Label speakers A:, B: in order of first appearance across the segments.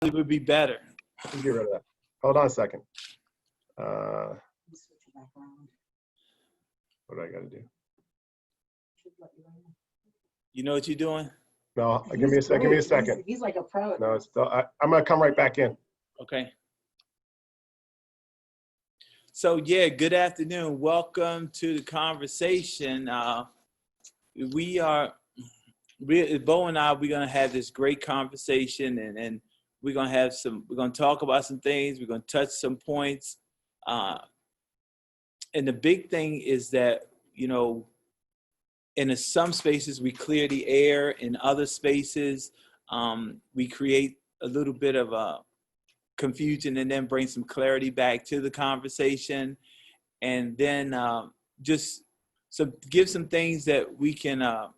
A: It would be better.
B: Let's get rid of that. Hold on a second. What do I got to do?
A: You know what you're doing?
B: No, give me a second. Give me a second.
C: He's like a pro.
B: No, it's still, I'm going to come right back in.
A: Okay. So yeah, good afternoon. Welcome to the conversation. Bo and I, we're gonna have this great conversation, and we're gonna talk about some things. We're gonna touch some points. And the big thing is that, you know, in some spaces we clear the air. In other spaces, we create a little bit of a confusion and then bring some clarity back to the conversation. And then give some things that we can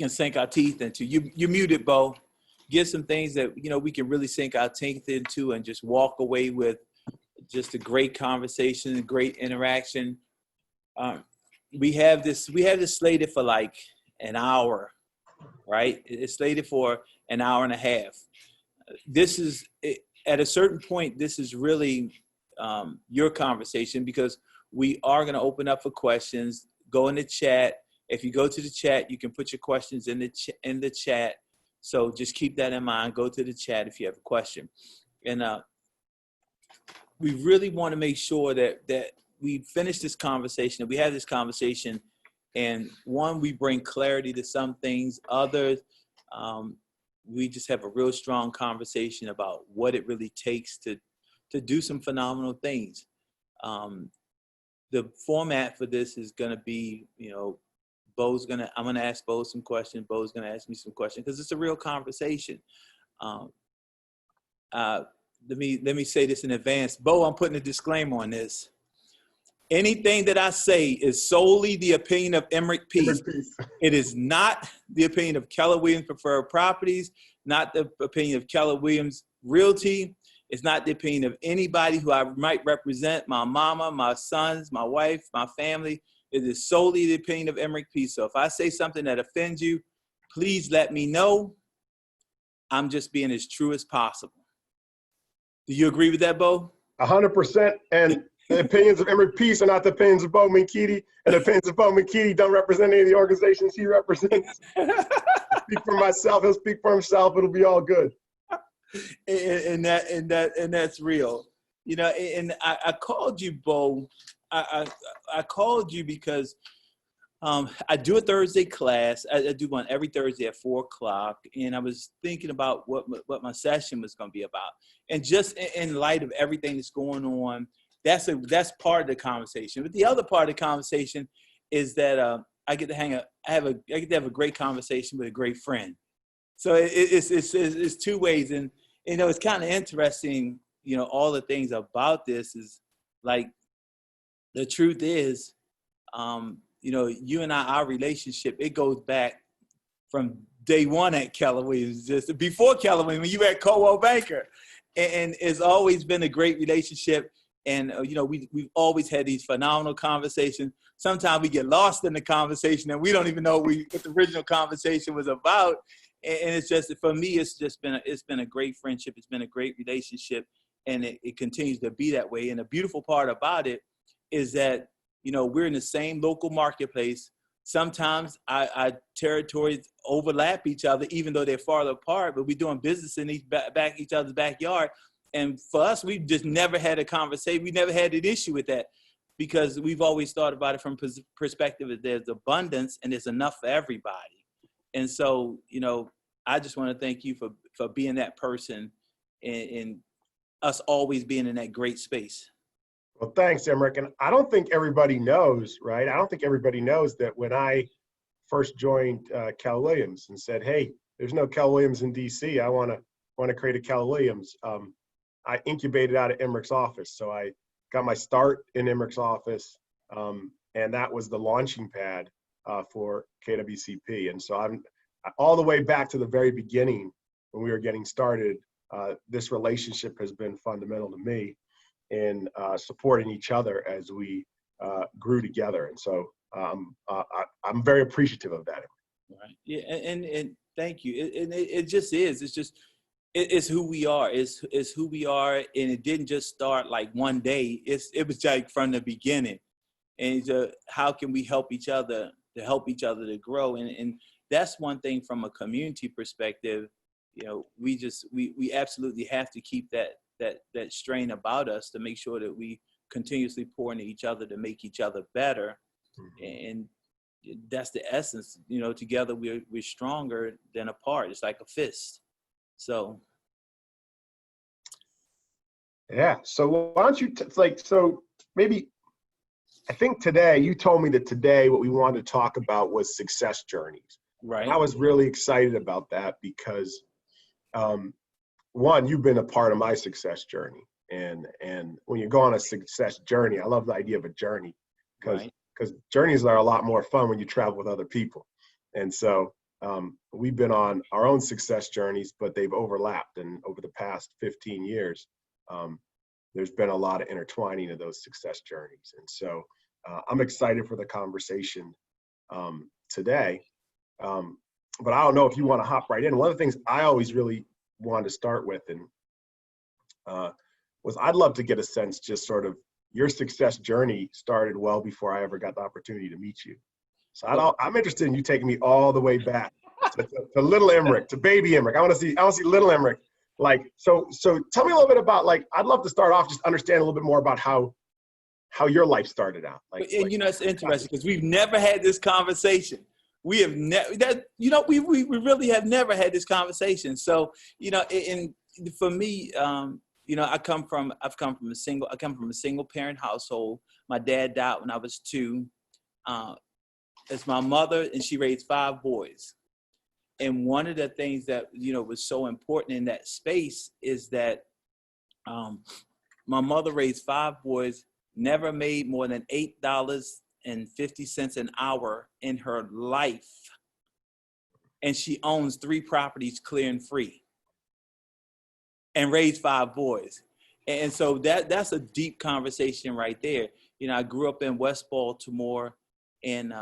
A: sink our teeth into. You muted, Bo. Give some things that, you know, we can really sink our teeth into and just walk away with just a great conversation, a great interaction. We have this slated for like an hour, right? It's slated for an hour and a half. At a certain point, this is really your conversation, because we are going to open up for questions. Go in the chat. If you go to the chat, you can put your questions in the chat. So just keep that in mind. Go to the chat if you have a question. And we really want to make sure that we finish this conversation, that we have this conversation, and one, we bring clarity to some things. Others, we just have a real strong conversation about what it really takes to do some phenomenal things. The format for this is going to be, you know, I'm going to ask Bo some questions. Bo's going to ask me some questions, because it's a real conversation. Let me say this in advance. Bo, I'm putting a disclaimer on this. Anything that I say is solely the opinion of Emerick Peace. It is not the opinion of Keller Williams Preferred Properties, not the opinion of Keller Williams Realty. It's not the opinion of anybody who I might represent, my mama, my sons, my wife, my family. It is solely the opinion of Emerick Peace. So if I say something that offends you, please let me know. I'm just being as true as possible. Do you agree with that, Bo?
B: 100%. And the opinions of Emerick Peace are not the opinions of Bo Menkidi, and the opinions of Bo Menkidi don't represent any of the organizations he represents. I speak for myself. He'll speak for himself. It'll be all good.
A: And that's real. You know, and I called you, Bo. I called you because I do a Thursday class. I do one every Thursday at 4:00, and I was thinking about what my session was going to be about. And just in light of everything that's going on, that's part of the conversation. But the other part of the conversation is that I get to have a great conversation with a great friend. So it's two ways. And you know, it's kind of interesting. You know, all the things about this is like, the truth is, you know, you and our relationship, it goes back from day one at Keller Williams, just before Keller Williams, when you were at Coldwell Banker. And it's always been a great relationship. And, you know, we've always had these phenomenal conversations. Sometimes we get lost in the conversation and we don't even know what the original conversation was about. And it's just, for me, it's been a great friendship. It's been a great relationship, and it continues to be that way. And the beautiful part about it is that, you know, we're in the same local marketplace. Sometimes our territories overlap each other, even though they're farther apart, but we're doing business in each other's backyard. And for us, we've just never had a conversation. We never had an issue with that, because we've always thought about it from perspective that there's abundance and there's enough for everybody. And so, you know, I just want to thank you for being that person, and us always being in that great space.
B: Well, thanks, Emerick. And I don't think everybody knows, right? I don't think everybody knows that when I first joined Keller Williams and said, hey, there's no Keller Williams in DC. I want to create a Keller Williams. I incubated out of Emerick's office. So I got my start in Emerick's office, and that was the launching pad for KWCP. And so I'm all the way back to the very beginning when we were getting started. This relationship has been fundamental to me in supporting each other as we grew together. And so I'm very appreciative of that.
A: Right. Yeah. And thank you. It just is. It's just, It's who we are. It's who we are, and it didn't just start like one day. It was like from the beginning. And how can we help each other to grow? And that's one thing from a community perspective. You know, we absolutely have to keep that strain about us to make sure that we continuously pour into each other to make each other better. And that's the essence. You know, together we're stronger than apart. It's like a fist. So
B: yeah. So why don't you so maybe I think today you told me that today what we wanted to talk about was success journeys.
A: right.
B: And I was really excited about that because one, you've been a part of my success journey. And when you go on a success journey, I love the idea of a journey because journeys are a lot more fun when you travel with other people. And so we've been on our own success journeys, but they've overlapped. And over the past 15 years, there's been a lot of intertwining of those success journeys. And so I'm excited for the conversation today. But I don't know if you want to hop right in. One of the things I always really wanted to start with was I'd love to get a sense, just sort of your success journey started well before I ever got the opportunity to meet you. So I'm interested in you taking me all the way back to little Emmerich, to baby Emmerich. I want to see little Emmerich. Like, so tell me a little bit about, like, I'd love to start off, just understand a little bit more about how your life started out.
A: And you know, it's interesting because we've never had this conversation. We have never we really have never had this conversation. So, you know, and for me, you know, I come from a single parent household. My dad died when I was 2. It's my mother, and she raised 5 boys. And one of the things that, you know, was so important in that space is that my mother raised 5 boys, never made more than $8.50 an hour in her life. And she owns 3 properties clear and free and raised 5 boys. And so that's a deep conversation right there. You know, I grew up in West Baltimore, and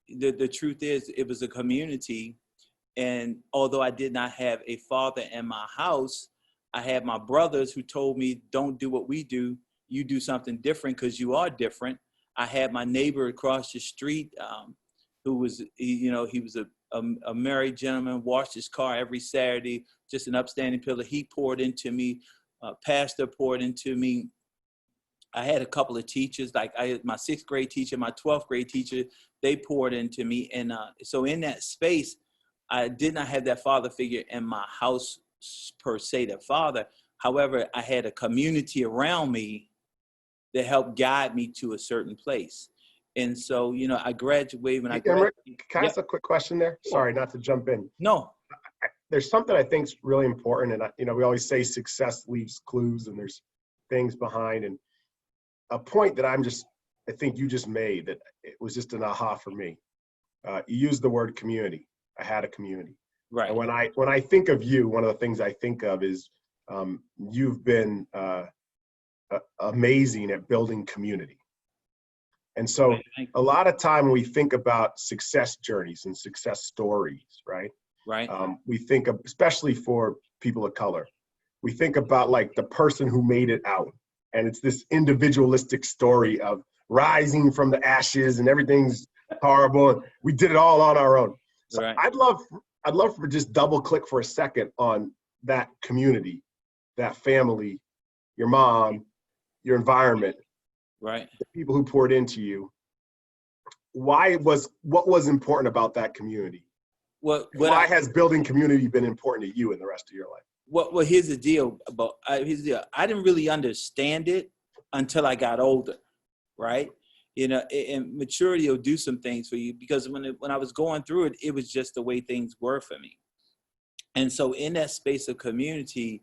A: the truth is it was a community. And although I did not have a father in my house, I had my brothers who told me, don't do what we do. You do something different because you are different. I had my neighbor across the street who was, he was a married gentleman, washed his car every Saturday, just an upstanding pillar. He poured into me. Pastor poured into me. I had a couple of teachers, like my 6th grade teacher, my 12th grade teacher, they poured into me. And so in that space, I did not have that father figure in my house per se, the father. However, I had a community around me that helped guide me to a certain place. And so, you know, I graduated when I graduated.
B: Can I ask a quick question there? Sorry, not to jump in.
A: No.
B: There's something I think is really important. And, you know, we always say success leaves clues and there's things behind. And a point that I think you just made that it was just an aha for me. You used the word community. I had a community.
A: Right.
B: And when I think of you, one of the things I think of is you've been amazing at building community. And so a lot of time when we think about success journeys and success stories, right?
A: Right.
B: We think of, especially for people of color, we think about like the person who made it out. And it's this individualistic story of rising from the ashes and everything's horrible. And we did it all on our own. So
A: right.
B: I'd love for just double click for a second on that community, that family, your mom, your environment,
A: right?
B: The people who poured into you. What was important about that community? Why has building community been important to you in the rest of your life?
A: Well, here's the deal I didn't really understand it until I got older, right? You know, and maturity will do some things for you, because when I was going through it, it was just the way things were for me. And so in that space of community,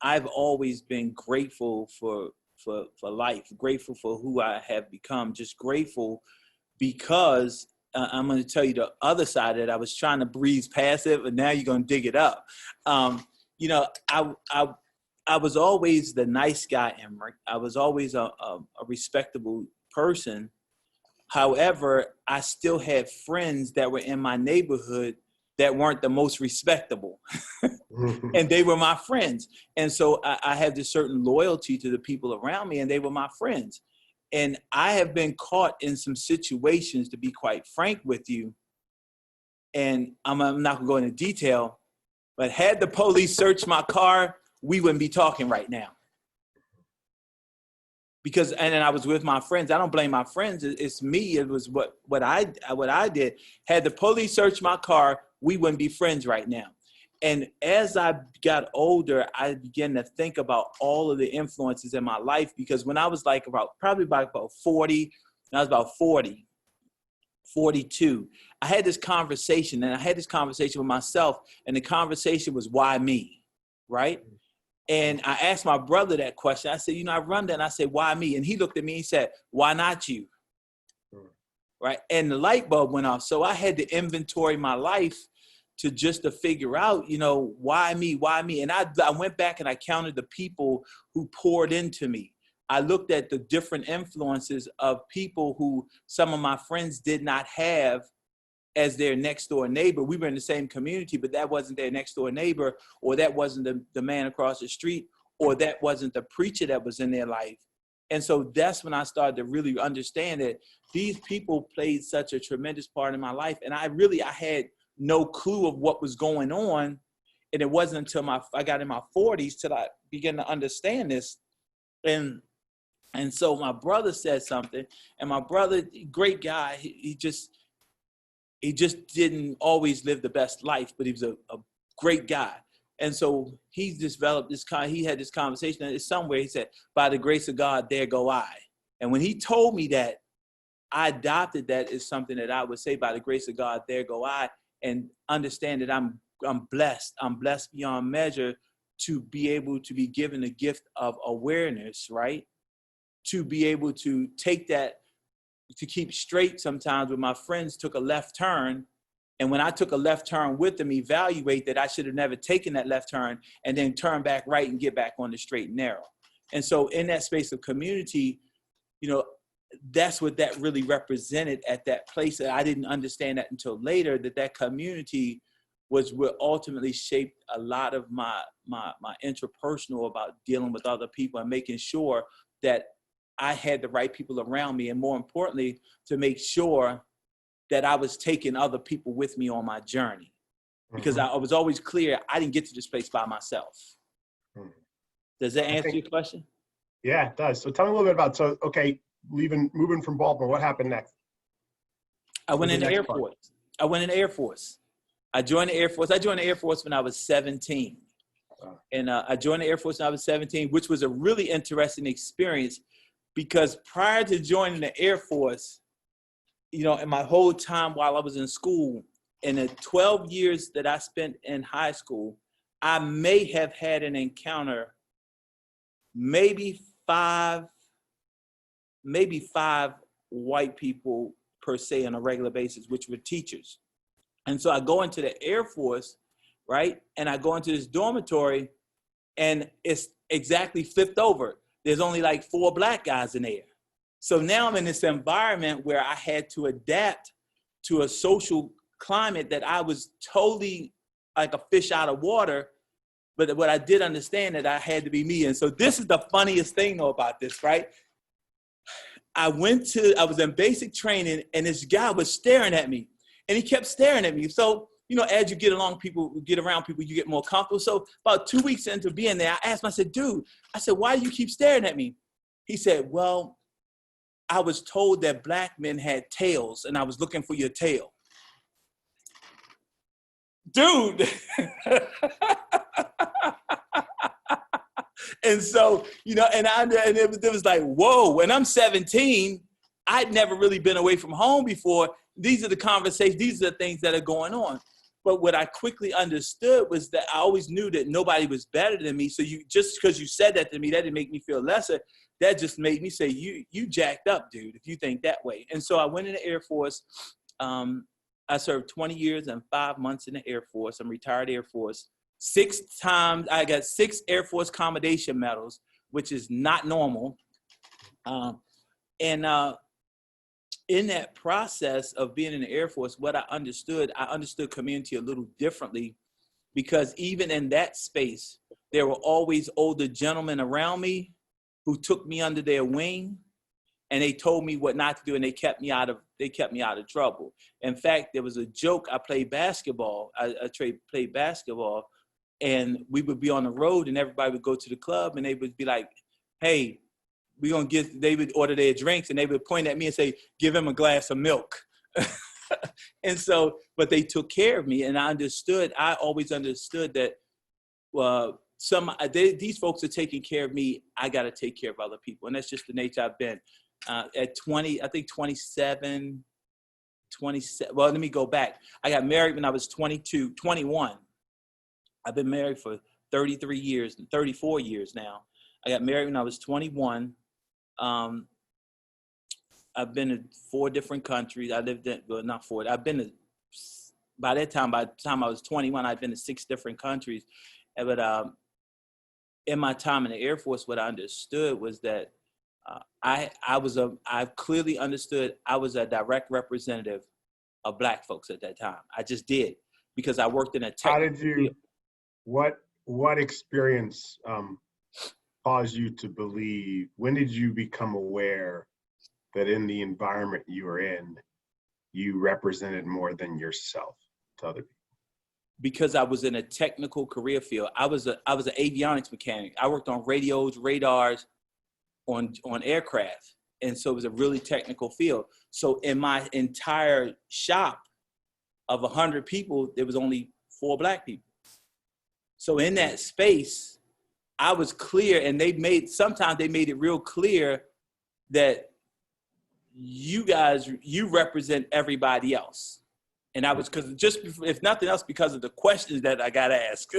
A: I've always been grateful for life, grateful for who I have become, just grateful because I'm going to tell you the other side that I was trying to breeze past it, but now you're going to dig it up. You know, I was always the nice guy, Emmerich. I was always a respectable person. However, I still had friends that were in my neighborhood that weren't the most respectable. And they were my friends. And so I had this certain loyalty to the people around me, and they were my friends. And I have been caught in some situations, to be quite frank with you, and I'm not gonna go into detail, but had the police searched my car, we wouldn't be talking right now. Because, and then I was with my friends. I don't blame my friends. It's me. It was what I did. Had the police searched my car, we wouldn't be friends right now. And as I got older, I began to think about all of the influences in my life, because when I was like probably about 40, when I was about 40, 42, I had this conversation, and I had this conversation with myself, and the conversation was, why me, right? And I asked my brother that question. I said, I run that, and I said, why me? And he looked at me and he said, why not you? Right? And the light bulb went off. So I had to inventory my life to figure out, why me? Why me? And I went back and I counted the people who poured into me. I looked at the different influences of people who some of my friends did not have as their next door neighbor. We were in the same community, but that wasn't their next door neighbor, or that wasn't the man across the street, or that wasn't the preacher that was in their life. And so that's when I started to really understand that these people played such a tremendous part in my life. And I had no clue of what was going on. And it wasn't until I got in my 40s till I began to understand this. And so my brother said something, and my brother, great guy, he just didn't always live the best life, but he was a great guy. And so he developed he had this conversation, and somewhere he said, by the grace of God, there go I. And when he told me that, I adopted that as something that I would say, by the grace of God, there go I, and understand that I'm blessed. I'm blessed beyond measure to be able to be given the gift of awareness, right? To be able to take that, to keep straight sometimes when my friends took a left turn. And when I took a left turn with them, evaluate that I should have never taken that left turn, and then turn back right and get back on the straight and narrow. And so in that space of community, that's what that really represented at that place. That I didn't understand that until later, that community was what ultimately shaped a lot of my interpersonal about dealing with other people and making sure that I had the right people around me, and more importantly, to make sure that I was taking other people with me on my journey, because I was always clear I didn't get to this place by myself. Does that answer your question?
B: Yeah, it does. So tell me a little bit about, moving from Baltimore, what happened next?
A: I went in the Air Force. I went in the Air Force. I joined the Air Force. I joined the Air Force when I was 17. And I joined the Air Force when I was 17, which was a really interesting experience, because prior to joining the Air Force, in my whole time while I was in school, in the 12 years that I spent in high school, I may have had an encounter, maybe five white people per se on a regular basis, which were teachers. And so I go into the Air Force, right? And I go into this dormitory, and it's exactly flipped over. There's only like 4 black guys in there. So now I'm in this environment where I had to adapt to a social climate that I was totally like a fish out of water. But what I did understand, that I had to be me. And so this is the funniest thing though about this, right? I was in basic training, and this guy was staring at me, and he kept staring at me. So, as you get around people, you get more comfortable. So about 2 weeks into being there, I asked him, I said, dude, why do you keep staring at me? He said, well, I was told that black men had tails, and I was looking for your tail. Dude. And so, and it was like, whoa, when I'm 17, I'd never really been away from home before. These are the conversations, these are the things that are going on. But what I quickly understood was that I always knew that nobody was better than me. So just because you said that to me, that didn't make me feel lesser. That just made me say, you jacked up, dude, if you think that way. And so I went in the Air Force. I served 20 years and 5 months in the Air Force. I'm retired Air Force. 6 times, I got 6 Air Force Commendation Medals, which is not normal. And in that process of being in the Air Force, what I understood community a little differently, because even in that space, there were always older gentlemen around me who took me under their wing, and they told me what not to do, and they kept me out of trouble. In fact, there was a joke. I played basketball. I played basketball, and we would be on the road, and everybody would go to the club, and they would be like, "Hey, they would order their drinks, and they would point at me and say, "Give him a glass of milk." And so, but they took care of me, and I always understood that these folks are taking care of me. I got to take care of other people. And that's just the nature I've been. At 20, I think 27, well, let me go back. I got married when I was 21. I've been married for 33 years, 34 years now. I got married when I was 21. I've been to 4 different countries. I lived in, well, not 4. I've been to, by the time I was 21, I'd been to 6 different countries. But in my time in the Air Force, what I understood was that I clearly understood I was a direct representative of Black folks at that time. I just did, because I worked in a tech.
B: How did you, what experience caused you to believe, when did you become aware that in the environment you were in, you represented more than yourself to other people?
A: Because I was in a technical career field. I was an avionics mechanic. I worked on radios, radars, on aircraft. And so it was a really technical field. So in my entire shop of 100 people, there was only 4 Black people. So in that space, I was clear, and sometimes they made it real clear that you represent everybody else. And I was, if nothing else, because of the questions that I got asked,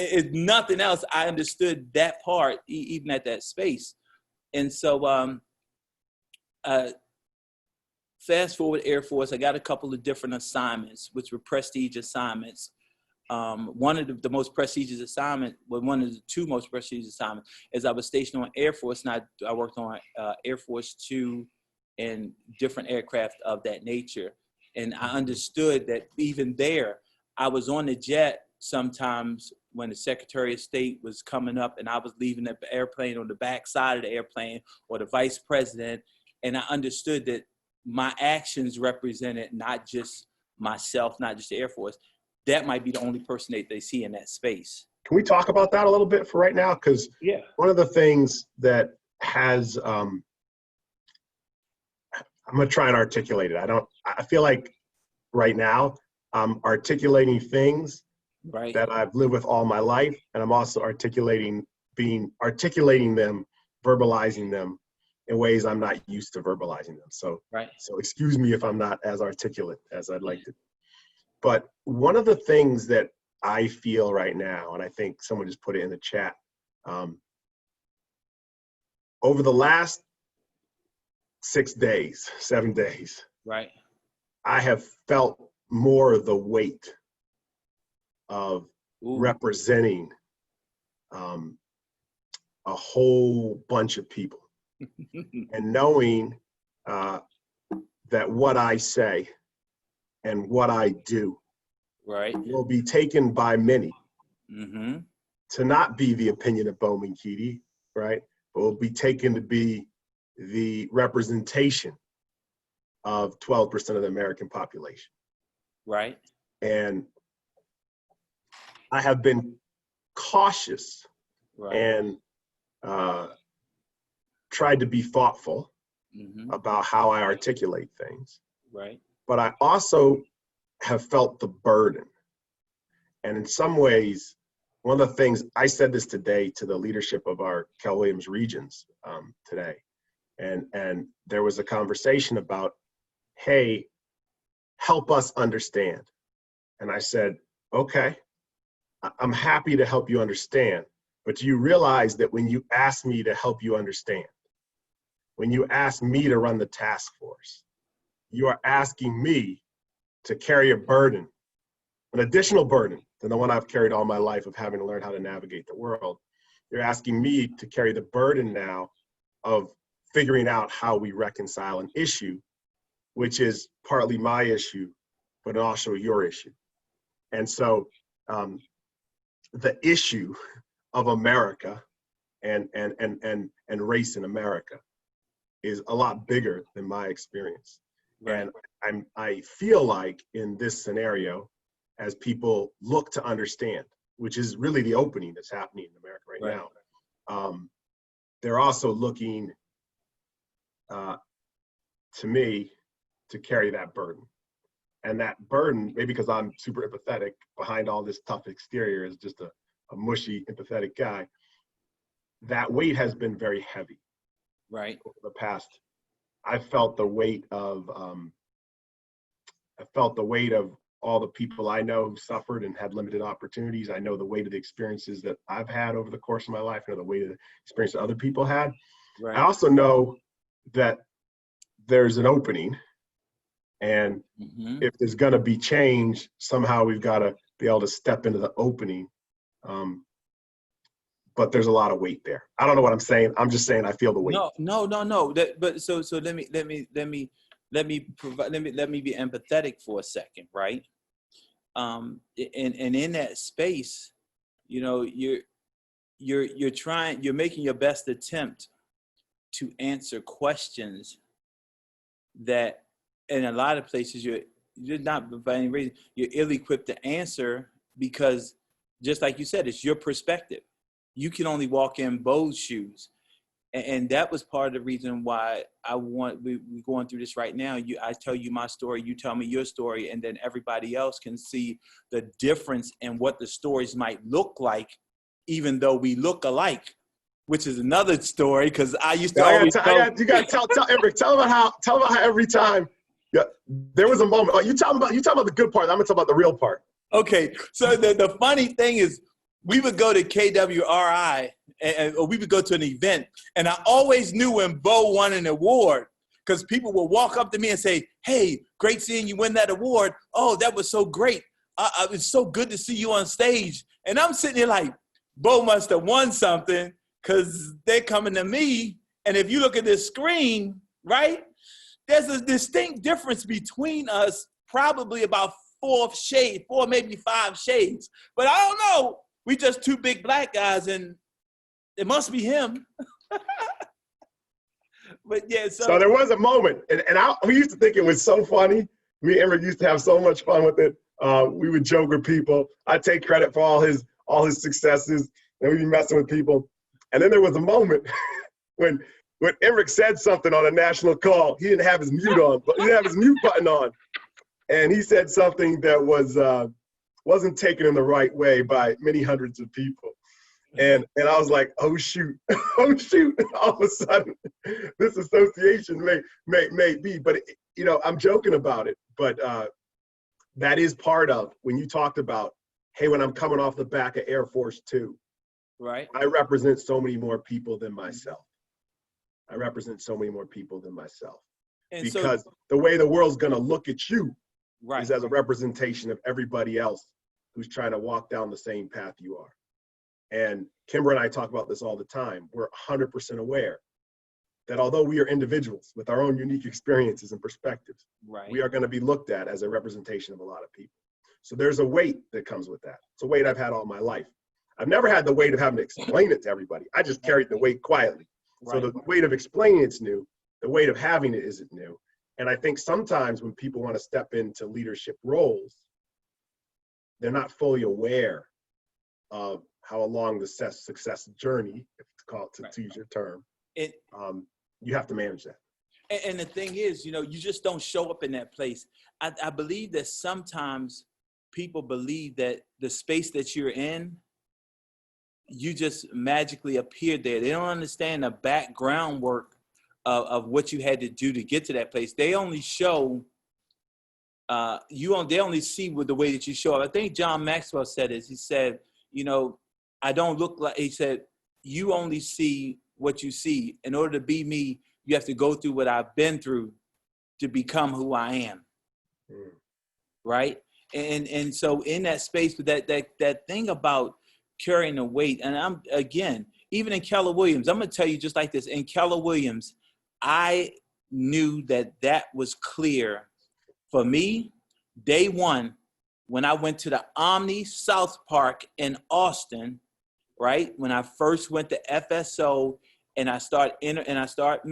A: if nothing else, I understood that part, even at that space. And so fast forward Air Force, I got a couple of different assignments, which were prestige assignments. One of the most prestigious assignment, one of the 2 most prestigious assignments, is I was stationed on Air Force, and I worked on Air Force 2 and different aircraft of that nature. And I understood that even there, I was on the jet sometimes when the Secretary of State was coming up, and I was leaving the airplane on the back side of the airplane, or the Vice President. And I understood that my actions represented not just myself, not just the Air Force. That might be the only person they see in that space.
B: Can we talk about that a little bit for right now? Because one of the things that has, I'm going to try and articulate it. I feel like right now I'm articulating things that I've lived with all my life. And I'm also articulating them, verbalizing them in ways I'm not used to verbalizing them. So excuse me if I'm not as articulate as I'd like to. But one of the things that I feel right now, and I think someone just put it in the chat, over the last 7 days, I have felt more of the weight of representing a whole bunch of people and knowing that what I say and what I do will be taken by many to not be the opinion of Bowman Keady, right? But will be taken to be the representation of 12% of the American population. And I have been cautious and tried to be thoughtful about how I articulate things. But I also have felt the burden. And in some ways, one of the things, I said this today to the leadership of our Keller Williams regions today. And there was a conversation about, hey, help us understand. And I said, okay, I'm happy to help you understand. But do you realize that when you ask me to help you understand, when you ask me to run the task force, you are asking me to carry a burden, an additional burden than the one I've carried all my life of having to learn how to navigate the world. You're asking me to carry the burden now of figuring out how we reconcile an issue, which is partly my issue, but also your issue. And so the issue of America and race in America is a lot bigger than my experience.
A: Right.
B: And I feel like in this scenario, as people look to understand, which is really the opening that's happening in America right now, they're also looking to me to carry that burden. And that burden, maybe because I'm super empathetic, behind all this tough exterior is just a mushy, empathetic guy, that weight has been very heavy.
A: Right.
B: Over the past, I felt the weight of all the people I know who suffered and had limited opportunities. I know the weight of the experiences that I've had over the course of my life. I know the weight of the experience that other people had.
A: Right.
B: I also know that there's an opening, and if there's going to be change, somehow we've got to be able to step into the opening. But there's a lot of weight there. I don't know what I'm saying. I'm just saying I feel the weight.
A: No. But so let me be empathetic for a second, right? And in that space, you know, you're making your best attempt to answer questions that in a lot of places you're not, by any reason, you're ill-equipped to answer, because just like you said, it's your perspective. You can only walk in Bo's shoes. And that was part of the reason why we're going through this right now. I tell you my story, you tell me your story, and then everybody else can see the difference in what the stories might look like, even though we look alike, which is another story. Because I used to always
B: you got to tell Eric, tell about how every time there was a moment. Oh, you talking about the good part. I'm gonna talk about the real part.
A: Okay, so the funny thing is, we would go to KWRI, or we would go to an event, and I always knew when Bo won an award, because people would walk up to me and say, "Hey, great seeing you win that award. Oh, that was so great. It's so good to see you on stage." And I'm sitting here like, Bo must have won something, because they're coming to me. And if you look at this screen, right, there's a distinct difference between us, probably about 4 maybe 5 shades. But I don't know. We just 2 big black guys, and it must be him. But yeah, so
B: there was a moment, and we used to think it was so funny. Me and Eric used to have so much fun with it. We would joke with people. I'd take credit for all his successes, and we'd be messing with people. And then there was a moment when Eric said something on a national call. He didn't have his mute on, but he didn't have his mute button on, and he said something that wasn't taken in the right way by many hundreds of people. And I was like, oh shoot. All of a sudden, this association may be, but I'm joking about it. But that is part of when you talked about, hey, when I'm coming off the back of Air Force Two,
A: right,
B: I represent so many more people than myself. And because the way the world's gonna look at you is as a representation of everybody else who's trying to walk down the same path you are. And Kimber and I talk about this all the time. We're 100% aware that although we are individuals with our own unique experiences and perspectives, we are going to be looked at as a representation of a lot of people. So there's a weight that comes with that. It's a weight I've had all my life. I've never had the weight of having to explain it to everybody. I just carried the weight quietly. So the weight of explaining it's new. The weight of having it isn't new. And I think sometimes when people want to step into leadership roles, they're not fully aware of how along the success journey, if it's called to use your term, you have to manage that.
A: And the thing is, you just don't show up in that place. I believe that sometimes people believe that the space that you're in, you just magically appeared there. They don't understand the background work of what you had to do to get to that place. They only show they only see with the way that you show up. I think John Maxwell said this. He said, I don't look like, he said, you only see what you see. In order to be me, you have to go through what I've been through to become who I am. Right? And so in that space, that thing about carrying the weight, and I'm, again, even in Keller Williams, I'm going to tell you just like this. In Keller Williams, I knew that that was clear for me. Day one, when I went to the Omni South Park in Austin, right? When I first went to FSO and I started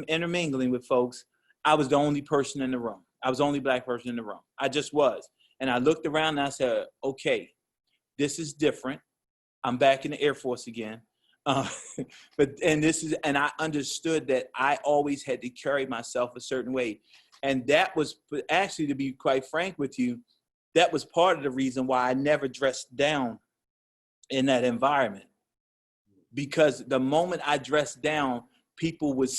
A: intermingling with folks, I was the only person in the room. I was the only black person in the room. I just was. And I looked around and I said, okay, this is different. I'm back in the Air Force again. And I understood that I always had to carry myself a certain way. And that was actually, to be quite frank with you, that was part of the reason why I never dressed down in that environment. Because the moment I dressed down, people would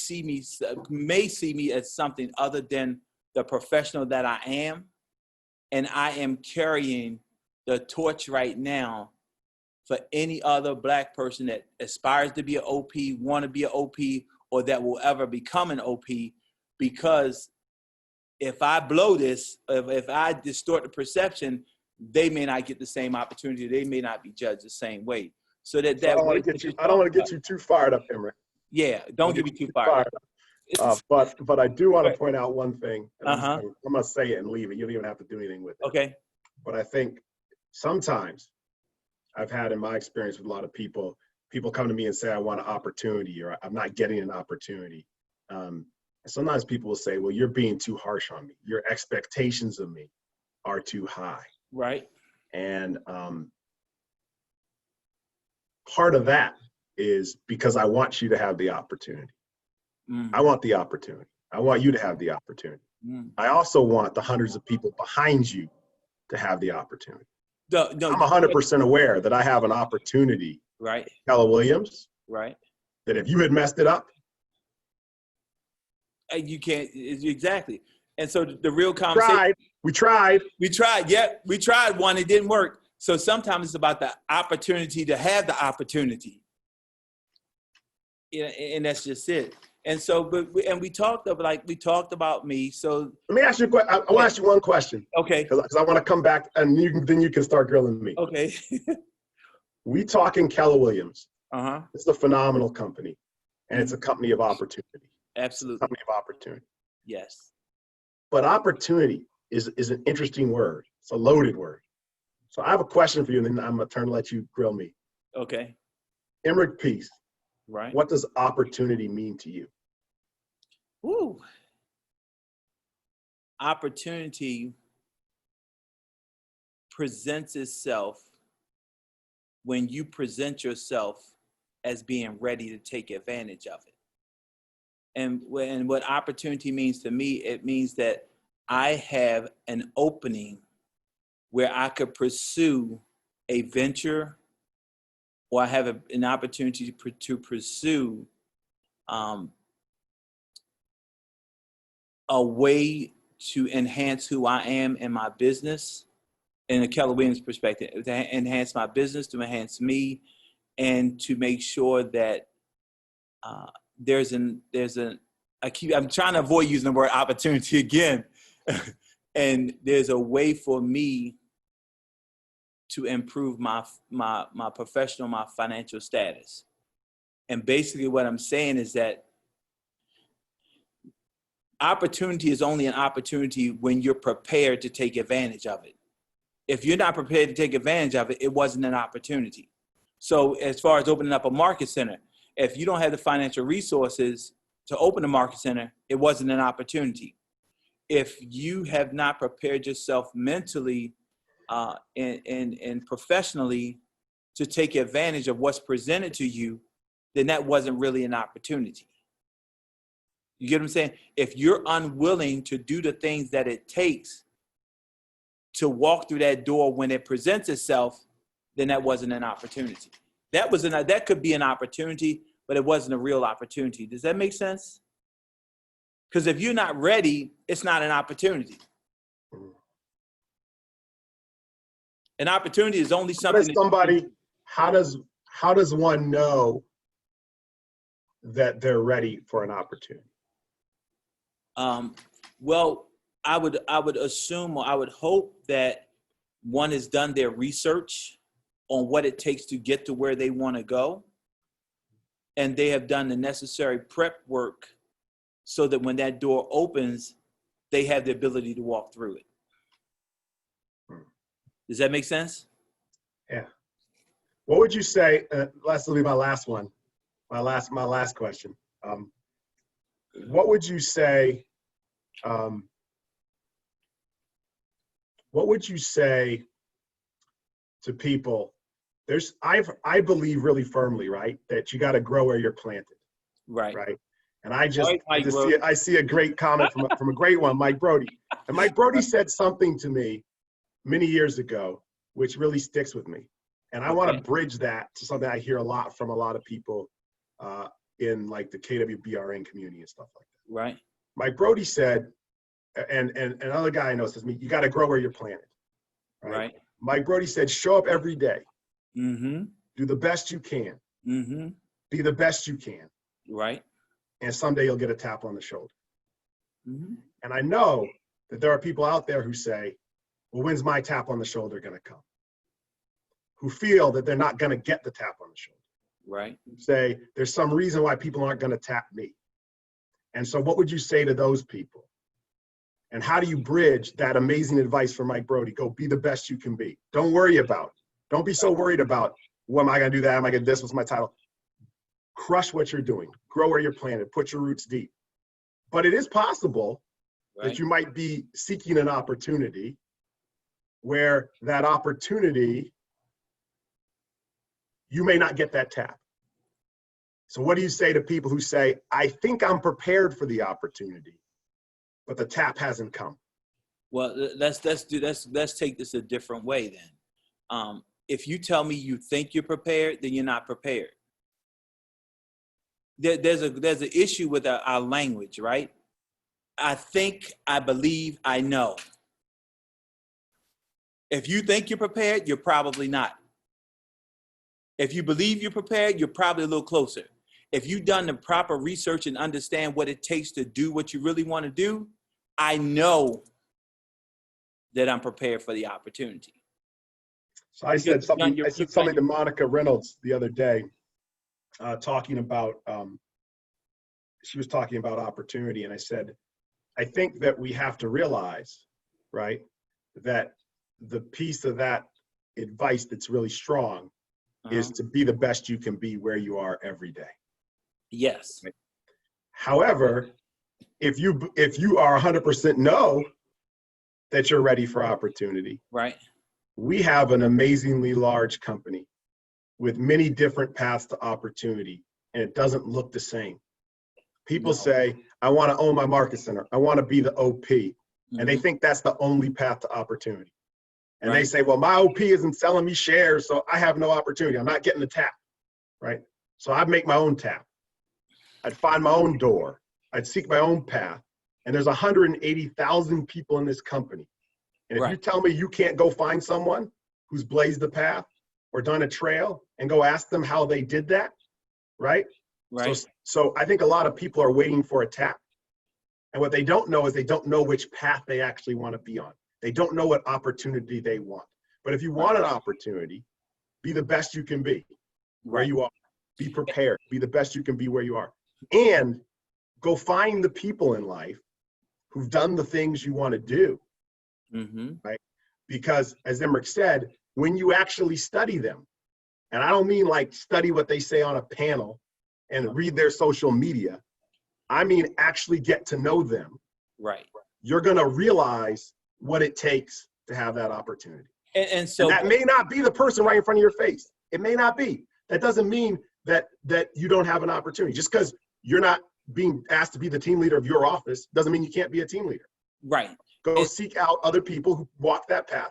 A: may see me as something other than the professional that I am. And I am carrying the torch right now for any other black person that aspires to be an OP, want to be an OP, or that will ever become an OP. Because if I blow this, if I distort the perception, they may not get the same opportunity. They may not be judged the same way. So I don't want
B: to get you too fired up, Emrick.
A: Yeah, don't get me too fired up.
B: But I do want to point out one thing.
A: Uh-huh.
B: I'm going to say it and leave it. You don't even have to do anything with it.
A: Okay.
B: But I think sometimes I've had in my experience with a lot of people come to me and say, I want an opportunity, or I'm not getting an opportunity. Sometimes people will say, well, you're being too harsh on me. Your expectations of me are too high.
A: Right.
B: And part of that is because I want you to have the opportunity. I want the opportunity. I want you to have the opportunity. I also want the hundreds of people behind you to have the opportunity. I'm 100% aware that I have an opportunity.
A: Right.
B: Keller Williams.
A: Right.
B: That if you had messed it up,
A: you can't. Exactly. And so the real conversation.
B: We tried.
A: Yeah, we tried one. It didn't work. So sometimes it's about the opportunity to have the opportunity. Yeah, and that's just it. And so, we talked about me. So
B: let me ask you a question. I want to ask you one question.
A: Okay.
B: Because I want to come back, and then you can start grilling me.
A: Okay.
B: We talking Keller Williams.
A: Uh-huh.
B: It's a phenomenal company, and it's a company of opportunity.
A: Absolutely.
B: It's a company of opportunity.
A: Yes. But
B: opportunity is an interesting word. It's a loaded word. So I have a question for you, and then I'm going to let you grill me.
A: Okay.
B: Emrick Peace.
A: Right.
B: What does opportunity mean to you?
A: Ooh. Opportunity presents itself when you present yourself as being ready to take advantage of it. And what opportunity means to me, it means that I have an opening where I could pursue a venture, or I have an opportunity to pursue a way to enhance who I am in my business, in a Keller Williams perspective, to enhance my business, to enhance me, and to make sure that I'm trying to avoid using the word opportunity again. And there's a way for me to improve my professional, my financial status. And basically what I'm saying is that opportunity is only an opportunity when you're prepared to take advantage of it. If you're not prepared to take advantage of it, it wasn't an opportunity. So as far as opening up a market center, if you don't have the financial resources to open a market center, it wasn't an opportunity. If you have not prepared yourself mentally and professionally to take advantage of what's presented to you, then that wasn't really an opportunity. You get what I'm saying? If you're unwilling to do the things that it takes to walk through that door when it presents itself, then that wasn't an opportunity. That could be an opportunity, but it wasn't a real opportunity. Does that make sense? Because if you're not ready, it's not an opportunity. An opportunity is only something.
B: How does one know that they're ready for an opportunity?
A: Well, I would assume, or I would hope that one has done their research on what it takes to get to where they want to go, and they have done the necessary prep work so that when that door opens, they have the ability to walk through it. Does that make sense?
B: Yeah. What would you say? Will be my last one. My last question. What would you say? What would you say to people? I believe really firmly, right, that you got to grow where you're planted.
A: Right.
B: Right. And I see a great comment from a great one, Mike Brody. And Mike Brody said something to me many years ago, which really sticks with me. And I want to bridge that to something I hear a lot from a lot of people in like the KWBRN community and stuff like that.
A: Right.
B: Mike Brody said, and another guy I know says to me, you got to grow where you're planted. Right. Mike Brody said, show up every day.
A: Mm-hmm.
B: Do the best you can.
A: Mm-hmm.
B: Be the best you can.
A: Right.
B: And someday you'll get a tap on the shoulder.
A: Mm-hmm.
B: And I know that there are people out there who say, well, when's my tap on the shoulder going to come? Who feel that they're not going to get the tap on the shoulder.
A: Right.
B: Say, there's some reason why people aren't going to tap me. And so what would you say to those people? And how do you bridge that amazing advice from Mike Brody? Go be the best you can be. Don't worry about it. Don't be so worried about, what am I going to do that? Am I going to do this? What's my title? Crush what you're doing. Grow where you're planted. Put your roots deep. But it is possible that you might be seeking an opportunity where that opportunity, you may not get that tap. So what do you say to people who say, I think I'm prepared for the opportunity, but the tap hasn't come?
A: Well, let's take this a different way then. If you tell me you think you're prepared, then you're not prepared. There's an issue with our language, right? I think, I believe, I know. If you think you're prepared, you're probably not. If you believe you're prepared, you're probably a little closer. If you've done the proper research and understand what it takes to do what you really want to do, I know that I'm prepared for the opportunity.
B: So I said something to Monica Reynolds the other day, talking about, she was talking about opportunity. And I said, I think that we have to realize, right, that the piece of that advice that's really strong is to be the best you can be where you are every day.
A: Yes.
B: Right? However, if you are 100% know that you're ready for opportunity,
A: right?
B: We have an amazingly large company with many different paths to opportunity, and it doesn't look the same. People say, I want to own my market center. I want to be the OP. And they think that's the only path to opportunity. And they say, well, my OP isn't selling me shares, so I have no opportunity. I'm not getting the tap, right? So I'd make my own tap. I'd find my own door. I'd seek my own path. And there's 180,000 people in this company. And if you tell me you can't go find someone who's blazed the path or done a trail and go ask them how they did that, right? So I think a lot of people are waiting for a tap. And what they don't know is they don't know which path they actually want to be on. They don't know what opportunity they want. But if you want an opportunity, be the best you can be where you are. Be prepared. Be the best you can be where you are. And go find the people in life who've done the things you want to do. Right? Because as Emmerich said, when you actually study them, and I don't mean like study what they say on a panel and read their social media, I mean actually get to know them. Right. You're going to realize what it takes to have that opportunity. And so that may not be the person right in front of your face. It may not be. That doesn't mean that you don't have an opportunity. Just because you're not being asked to be the team leader of your office doesn't mean you can't be a team leader. Right. Go seek out other people who walk that path.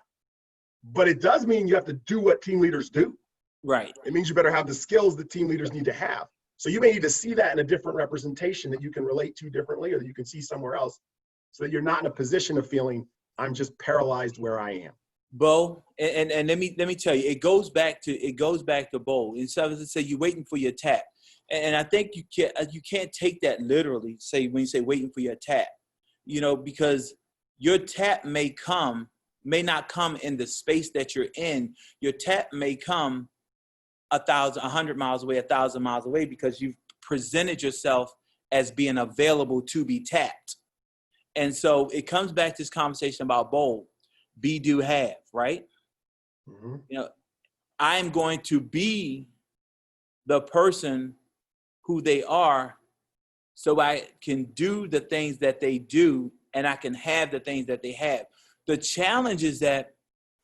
B: But it does mean you have to do what team leaders do. Right. It means you better have the skills that team leaders need to have. So you may need to see that in a different representation that you can relate to differently or that you can see somewhere else so that you're not in a position of feeling I'm just paralyzed where I am. Bo, and let me tell you, it goes back to Bo. Instead of say you're waiting for your tap. And I think you can't take that literally, say when you say waiting for your tap, because your tap may not come in the space that you're in. Your tap may come 100 miles away, 1,000 miles away, because you've presented yourself
A: as being available to be tapped. And so it comes back to this conversation about bold, be, do, have, right?
B: Mm-hmm.
A: You know, I'm going to be the person who they are so I can do the things that they do and I can have the things that they have. The challenge is that,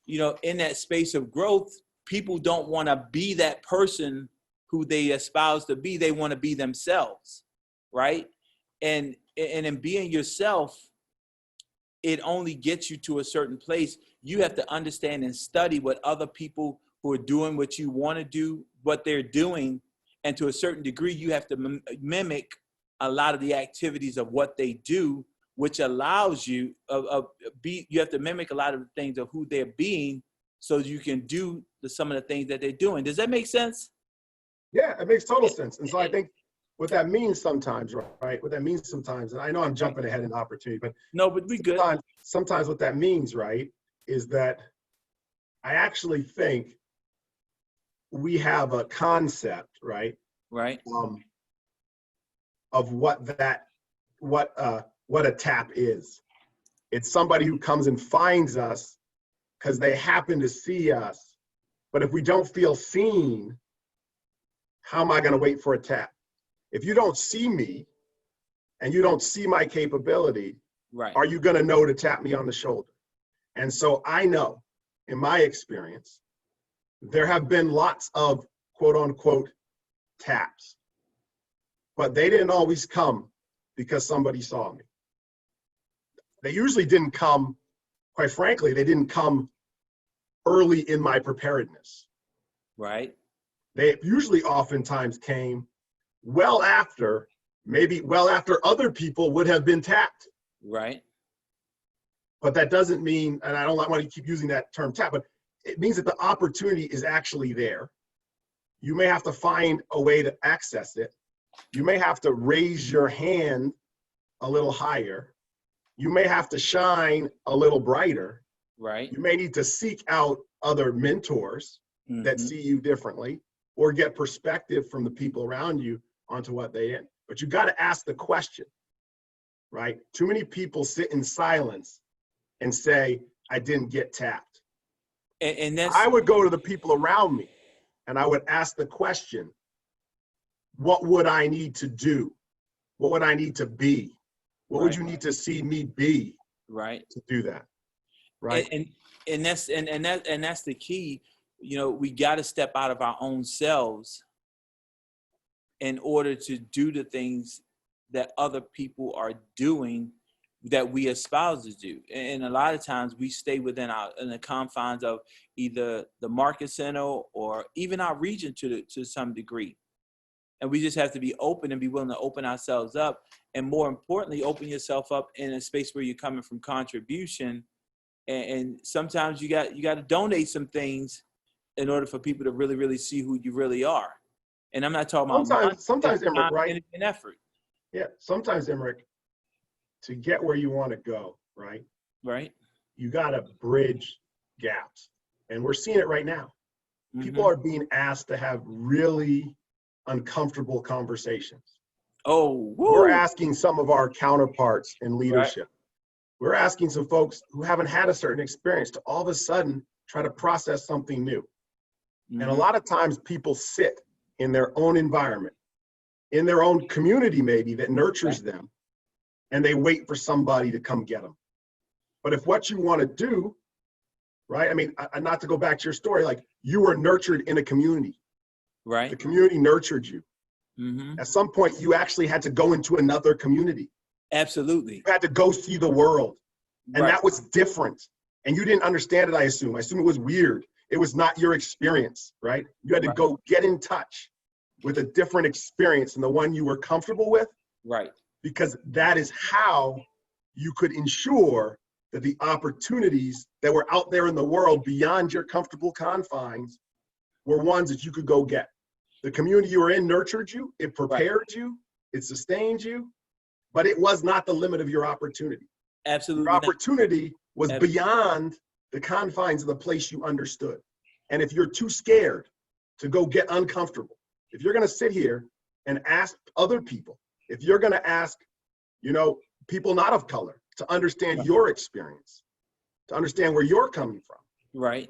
A: you know, in that space of growth, people don't want to be that person who they espouse to be. They want to be themselves, right? And in being yourself, it only gets you to a certain place. You have to understand and study what other people who are doing what you want to do, what they're doing. And to a certain degree, you have to mimic a lot of the activities of what they do, which allows you you have to mimic a lot of the things of who they're being so you can do some of the things that they're doing. Does that make sense?
B: Yeah, it makes total sense. And so I think what that means sometimes, right? What that means sometimes, and I know I'm jumping ahead in opportunity, but
A: no, but we good.
B: Sometimes what that means, right, is that I actually think we have a concept, right?
A: Right.
B: Of what a tap is. It's somebody who comes and finds us because they happen to see us. But if we don't feel seen, how am I going to wait for a tap? If you don't see me and you don't see my capability,
A: right,
B: are you going to know to tap me on the shoulder? And so I know, in my experience, there have been lots of quote unquote taps, but they didn't always come because somebody saw me. They usually didn't come, quite frankly, they didn't come early in my preparedness.
A: Right.
B: They usually oftentimes came maybe well after other people would have been tapped.
A: Right.
B: But that doesn't mean, and I don't want to keep using that term tap, but it means that the opportunity is actually there. You may have to find a way to access it. You may have to raise your hand a little higher. You may have to shine a little brighter.
A: Right.
B: You may need to seek out other mentors that see you differently, or get perspective from the people around you onto what they in. But you got to ask the question, right? Too many people sit in silence and say, I didn't get tapped.
A: And that's,
B: I would go to the people around me and I would ask the question, what would I need to do? What would I need to be? What would you need to see me be,
A: right,
B: to do that? Right.
A: And that's the key. You know, we got to step out of our own selves in order to do the things that other people are doing that we espouse to do. And a lot of times we stay within in the confines of either the market center or even our region to some degree. And we just have to be open and be willing to open ourselves up. And more importantly, open yourself up in a space where you're coming from contribution. And sometimes you got to donate some things in order for people to really, really see who you really are. And I'm not talking about money,
B: sometimes Emmerich, right?
A: energy and effort.
B: Yeah, sometimes Emmerich, to get where you want to go, right?
A: Right.
B: You got to bridge gaps. And we're seeing it right now. People are being asked to have really uncomfortable conversations.
A: Oh, woo.
B: We're asking some of our counterparts in leadership. Right. We're asking some folks who haven't had a certain experience to all of a sudden try to process something new. And a lot of times people sit in their own environment, in their own community maybe that nurtures them, and they wait for somebody to come get them. But if what you want to do, right, I mean, not to go back to your story, like you were nurtured in a community.
A: Right.
B: The community nurtured you. At some point, you actually had to go into another community.
A: Absolutely.
B: You had to go see the world. And that was different. And you didn't understand it, I assume. I assume it was weird. It was not your experience, right? You had to go get in touch with a different experience than the one you were comfortable with.
A: Right.
B: Because that is how you could ensure that the opportunities that were out there in the world beyond your comfortable confines were ones that you could go get. The community you were in nurtured you, it prepared you, it sustained you, but it was not the limit of your opportunity.
A: Absolutely.
B: Your opportunity was beyond the confines of the place you understood. And if you're too scared to go get uncomfortable, if you're going to sit here and ask other people, if you're going to ask, people not of color to understand your experience, to understand where you're coming from,
A: Right.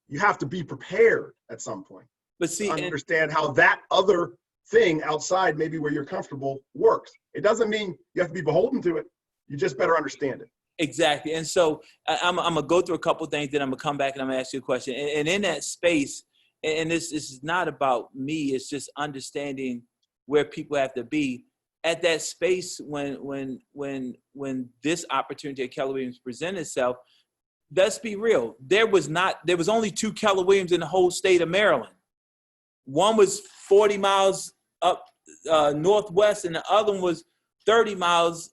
B: you have to be prepared at some point
A: But see,
B: to understand how that other thing outside maybe where you're comfortable works. It doesn't mean you have to be beholden to it. You just better understand it.
A: exactly. And so I'm going to go through a couple things, then I'm going to come back and I'm going to ask you a question. And in that space, and this is not about me, it's just understanding where people have to be at that space when this opportunity at Keller Williams presented itself. Let's be real. There was only 2 Keller Williams in the whole state of Maryland. One was 40 miles up northwest, and the other one was 30 miles,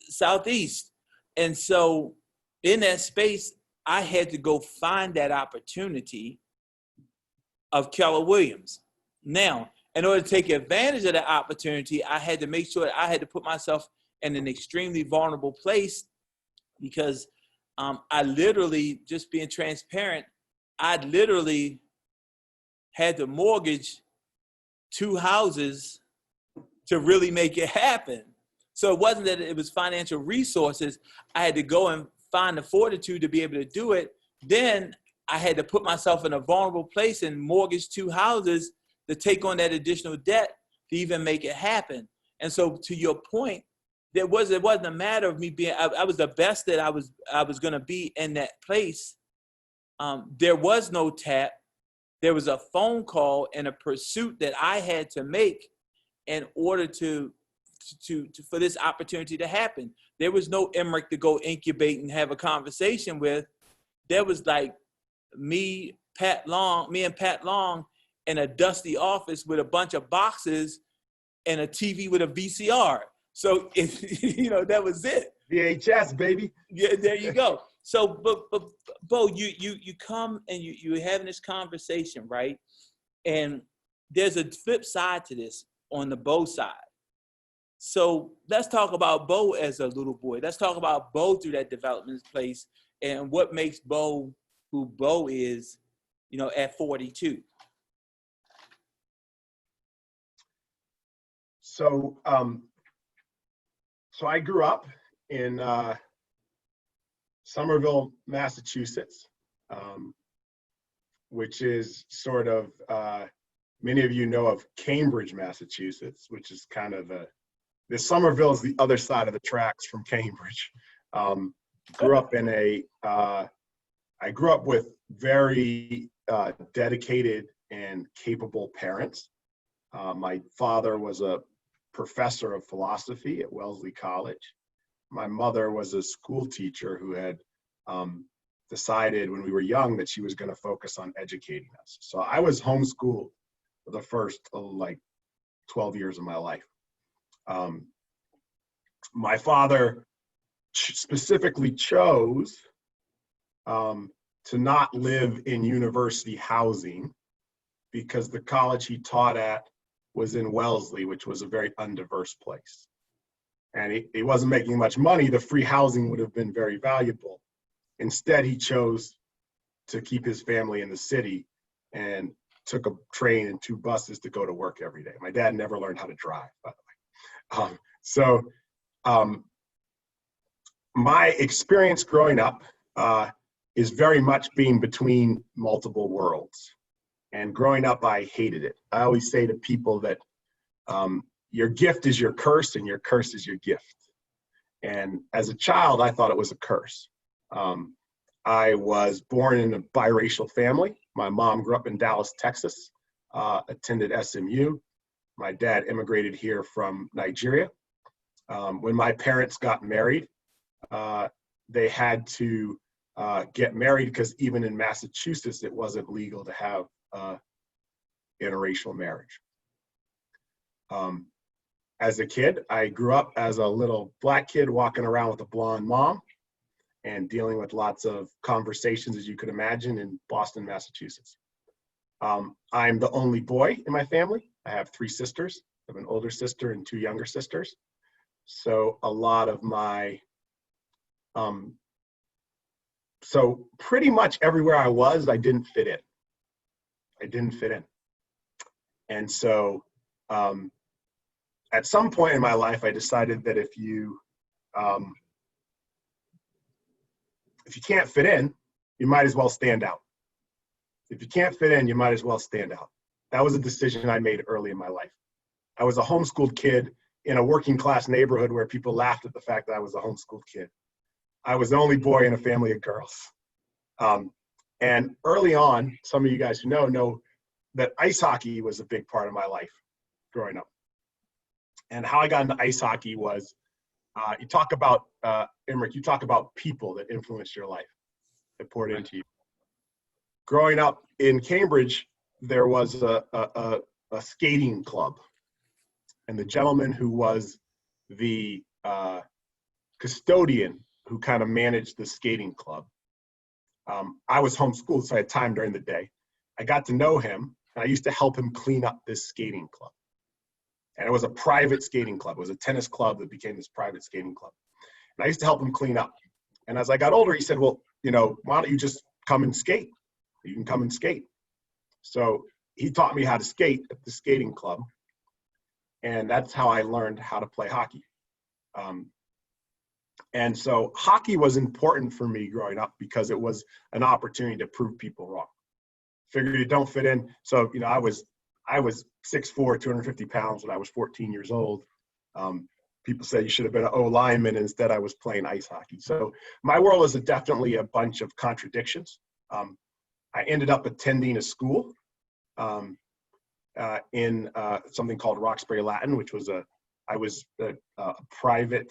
A: southeast. And so in that space, I had to go find that opportunity of Keller Williams. Now, in order to take advantage of that opportunity, I had to make sure that I had to put myself in an extremely vulnerable place, because I literally, just being transparent, I literally had to mortgage 2 houses to really make it happen. So it wasn't that it was financial resources. I had to go and find the fortitude to be able to do it. Then I had to put myself in a vulnerable place and mortgage 2 houses to take on that additional debt to even make it happen. And so, to your point, it wasn't a matter of me being, I was the best that I was going to be in that place. There was no tap. There was a phone call and a pursuit that I had to make in order for this opportunity to happen. There was no Emmerich to go incubate and have a conversation with. There was like me and Pat Long in a dusty office with a bunch of boxes and a TV with a VCR. So if that was it.
B: VHS, baby.
A: Yeah, there you go. So, but Bo, you come and you're having this conversation, right? And there's a flip side to this on the Bo side. So let's talk about Bo as a little boy. Let's talk about Bo through that development place and what makes Bo who Bo is, at 42.
B: So, so I grew up in Somerville, Massachusetts, which is sort of, many of you know of Cambridge, Massachusetts, which is kind of Somerville is the other side of the tracks from Cambridge. I grew up with very dedicated and capable parents. My father was a professor of philosophy at Wellesley College. My mother was a school teacher who had decided when we were young that she was going to focus on educating us. So I was homeschooled for the first 12 years of my life. My father specifically chose to not live in university housing because the college he taught at was in Wellesley, which was a very undiverse place. And he wasn't making much money. The free housing would have been very valuable. Instead, he chose to keep his family in the city and took a train and 2 buses to go to work every day. My dad never learned how to drive, by the way. My experience growing up is very much being between multiple worlds. And growing up, I hated it. I always say to people that your gift is your curse and your curse is your gift. And as a child, I thought it was a curse. I was born in a biracial family. My mom grew up in Dallas, Texas, attended SMU. My dad immigrated here from Nigeria. When my parents got married, they had to get married because even in Massachusetts, it wasn't legal to have interracial marriage. As a kid, I grew up as a little Black kid walking around with a blonde mom and dealing with lots of conversations, as you could imagine, in Boston, Massachusetts. I'm the only boy in my family. I have 3 sisters. I have an older sister and 2 younger sisters. So a lot of my, so pretty much everywhere I was, I didn't fit in. And so at some point in my life, I decided that if you can't fit in, you might as well stand out. If you can't fit in, you might as well stand out. That was a decision I made early in my life. I was a homeschooled kid in a working class neighborhood where people laughed at the fact that I was a homeschooled kid. I was the only boy in a family of girls. And early on, some of you guys who know that ice hockey was a big part of my life growing up. And how I got into ice hockey was, you talk about, Emmerich, you talk about people that influenced your life, that poured into you. Growing up in Cambridge, there was a skating club. And the gentleman who was the custodian who kind of managed the skating club, I was homeschooled, so I had time during the day. I got to know him, and I used to help him clean up this skating club. And it was a private skating club. It was a tennis club that became this private skating club. And I used to help him clean up. And as I got older, he said, well, why don't you just come and skate? You can come and skate. So he taught me how to skate at the skating club. And that's how I learned how to play hockey. And so hockey was important for me growing up because it was an opportunity to prove people wrong. Figured you don't fit in. So, I was 6'4", 250 pounds when I was 14 years old. People said you should have been an O lineman. Instead, I was playing ice hockey. So my world is definitely a bunch of contradictions. I ended up attending a school in something called Roxbury Latin, which was a private,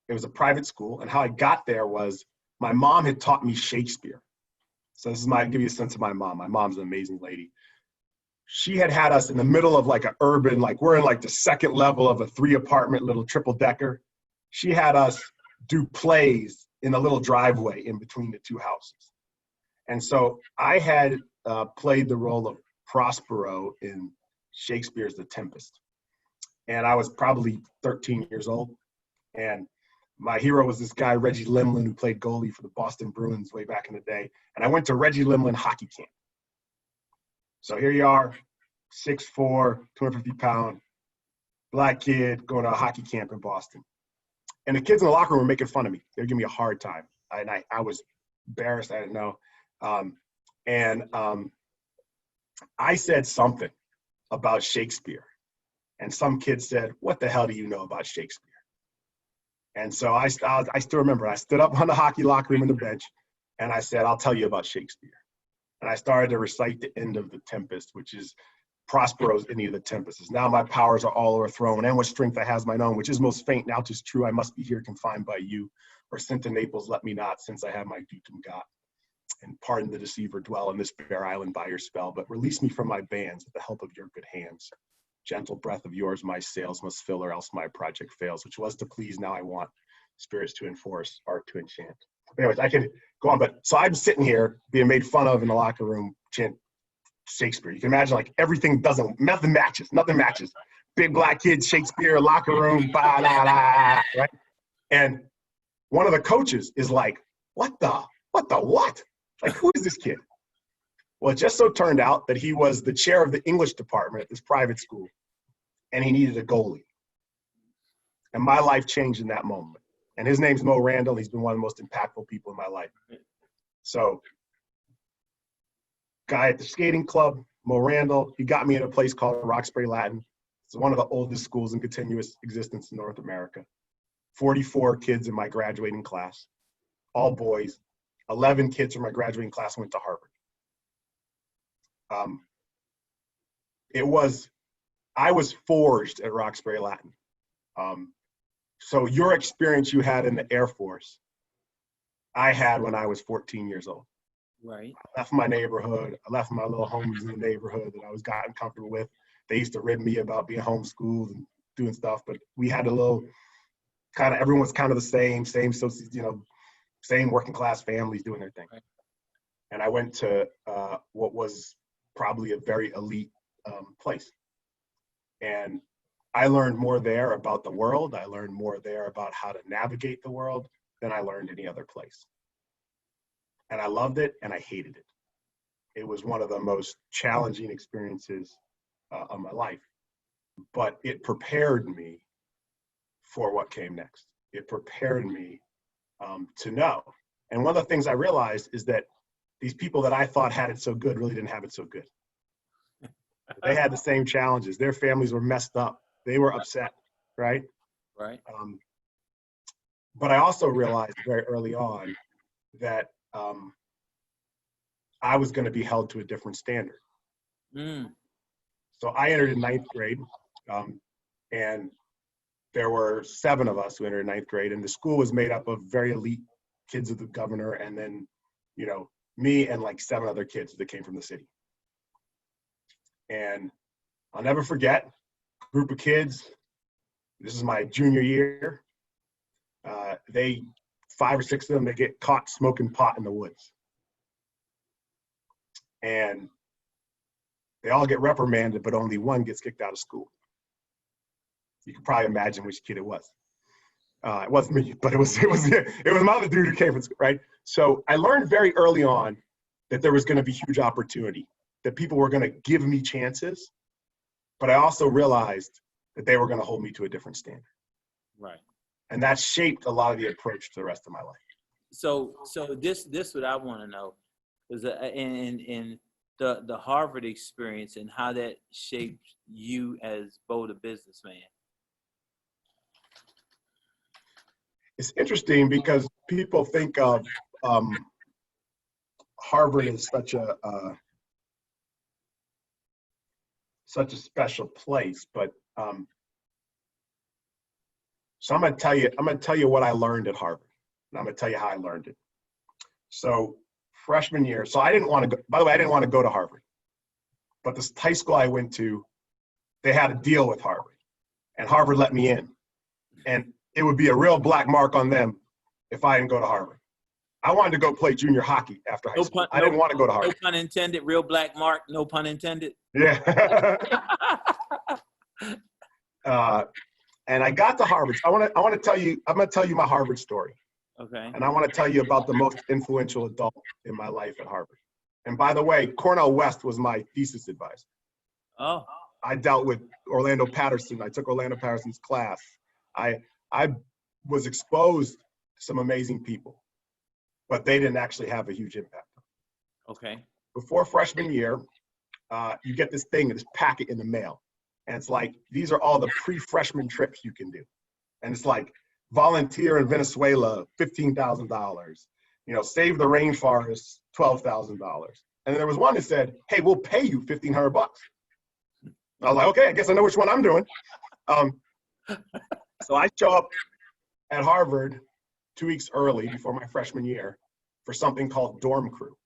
B: it was a private school. And how I got there was my mom had taught me Shakespeare. So this is give you a sense of my mom. My mom's an amazing lady. She had us in the middle of like an urban, we're in the second level of a 3-apartment little triple decker. She had us do plays in a little driveway in between the two houses. And so I had played the role of Prospero in Shakespeare's The Tempest. And I was probably 13 years old. And my hero was this guy, Reggie Limlin, who played goalie for the Boston Bruins way back in the day. And I went to Reggie Limlin hockey camp. So here you are, 6'4", 250-pound, black kid going to a hockey camp in Boston. And the kids in the locker room were making fun of me. They were giving me a hard time. I was embarrassed. I didn't know. I said something about Shakespeare. And some kid said, what the hell do you know about Shakespeare? And so I still remember, I stood up on the hockey locker room on the bench, and I said, I'll tell you about Shakespeare. And I started to recite the end of The Tempest, which is Prospero's ending of The Tempest. Is now my powers are all overthrown, and what strength I has mine own, which is most faint, now 'tis true, I must be here confined by you, or sent to Naples, let me not, since I have my dukedom got. And pardon the deceiver, dwell in this fair island by your spell, but release me from my bands with the help of your good hands. Gentle breath of yours my sails must fill, or else my project fails, which was to please, now I want spirits to enforce, art to enchant. Anyways, I can go on, but so I'm sitting here being made fun of in the locker room, chant Shakespeare. You can imagine nothing matches. Big black kid, Shakespeare, locker room, right? And one of the coaches is like, what? Like, who is this kid? Well, it just so turned out that he was the chair of the English department at this private school, and he needed a goalie. And my life changed in that moment. And his name's Mo Randall. He's been one of the most impactful people in my life. So, guy at the skating club, Mo Randall, he got me in a place called Roxbury Latin. It's one of the oldest schools in continuous existence in North America. 44 kids in my graduating class, all boys. 11 kids from my graduating class went to Harvard. I was forged at Roxbury Latin. So your experience you had in the Air Force, I had when I was 14 years old.
A: Right.
B: I left my neighborhood. I left my little homies in the neighborhood that I was gotten comfortable with. They used to rib me about being homeschooled and doing stuff, but we had a little everyone was kind of the same, same working class families doing their thing. Right. And I went to what was probably a very elite place. And I learned more there about the world. I learned more there about how to navigate the world than I learned any other place. And I loved it and I hated it. It was one of the most challenging experiences of my life, but it prepared me for what came next. It prepared me to know. And one of the things I realized is that these people that I thought had it so good really didn't have it so good. They had the same challenges. Their families were messed up. They were upset, right?
A: Right.
B: But I also realized very early on that I was going to be held to a different standard. So I entered in ninth grade, and there were 7 of us who entered in ninth grade, and the school was made up of very elite kids of the governor, and then, you know, me and like 7 other kids that came from the city. And I'll never forget, group of kids, this is my junior year, 5 or 6 of them, they get caught smoking pot in the woods. And they all get reprimanded, but only one gets kicked out of school. You can probably imagine which kid it was. It wasn't me, but it was my other dude who came from school, right? So I learned very early on that there was going to be huge opportunity, that people were going to give me chances, but I also realized that they were going to hold me to a different standard.
A: Right.
B: And that shaped a lot of the approach to the rest of my life.
A: So this what I want to know is in the Harvard experience and how that shaped you as both a businessman.
B: It's interesting because people think of Harvard as such a special place, but so I'm going to tell you what I learned at Harvard, and I'm going to tell you how I learned it. So freshman year, so I didn't want to go. By the way, I didn't want to go to Harvard, but this high school I went to, they had a deal with Harvard, and Harvard let me in, and it would be a real black mark on them if I didn't go to Harvard. I wanted to go play junior hockey after high school. I didn't want to go to Harvard.
A: No pun intended. Real black mark. No pun intended.
B: Yeah. And I got to Harvard. So I'm going to tell you my Harvard story.
A: Okay.
B: And I want to tell you about the most influential adult in my life at Harvard. And by the way, Cornel West was my thesis advisor.
A: Oh.
B: I dealt with Orlando Patterson. I took Orlando Patterson's class. I was exposed to some amazing people, but they didn't actually have a huge impact.
A: Okay. Before
B: freshman year, you get this packet in the mail. And it's like, these are all the pre-freshman trips you can do. And it's like, volunteer in Venezuela, $15,000. You know, save the rainforest, $12,000. And there was one that said, hey, we'll pay you $1,500. I was like, okay, I guess I know which one I'm doing. So I show up at Harvard 2 weeks early before my freshman year for something called Dorm Crew.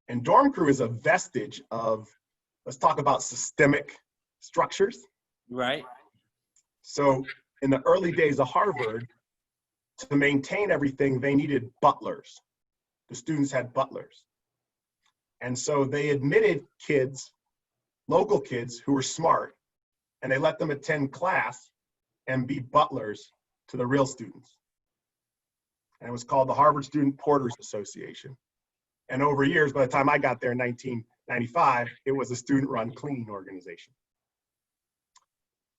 B: And Dorm Crew is a vestige of, let's talk about systemic structures.
A: Right.
B: So in the early days of Harvard, to maintain everything, they needed butlers. The students had butlers. And so they admitted kids, local kids who were smart, and they let them attend class and be butlers to the real students. And it was called the Harvard Student Porters Association. And over years, by the time I got there in 1995, it was a student-run cleaning organization.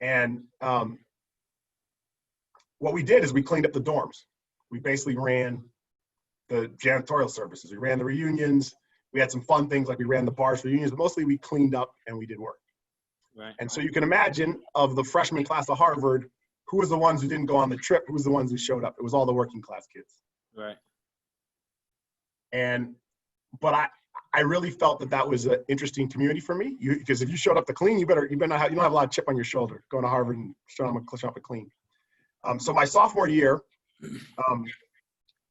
B: And what we did is we cleaned up the dorms. We basically ran the janitorial services. We ran the reunions. We had some fun things like we ran the bars for reunions, but mostly we cleaned up and we did work.
A: Right.
B: And so you can imagine, of the freshman class of Harvard, who was the ones who didn't go on the trip? Who was the ones who showed up? It was all the working class kids.
A: Right.
B: But I really felt that was an interesting community for me. Because if you showed up to clean, you don't have a lot of chip on your shoulder going to Harvard and showing up to clean. So my sophomore year,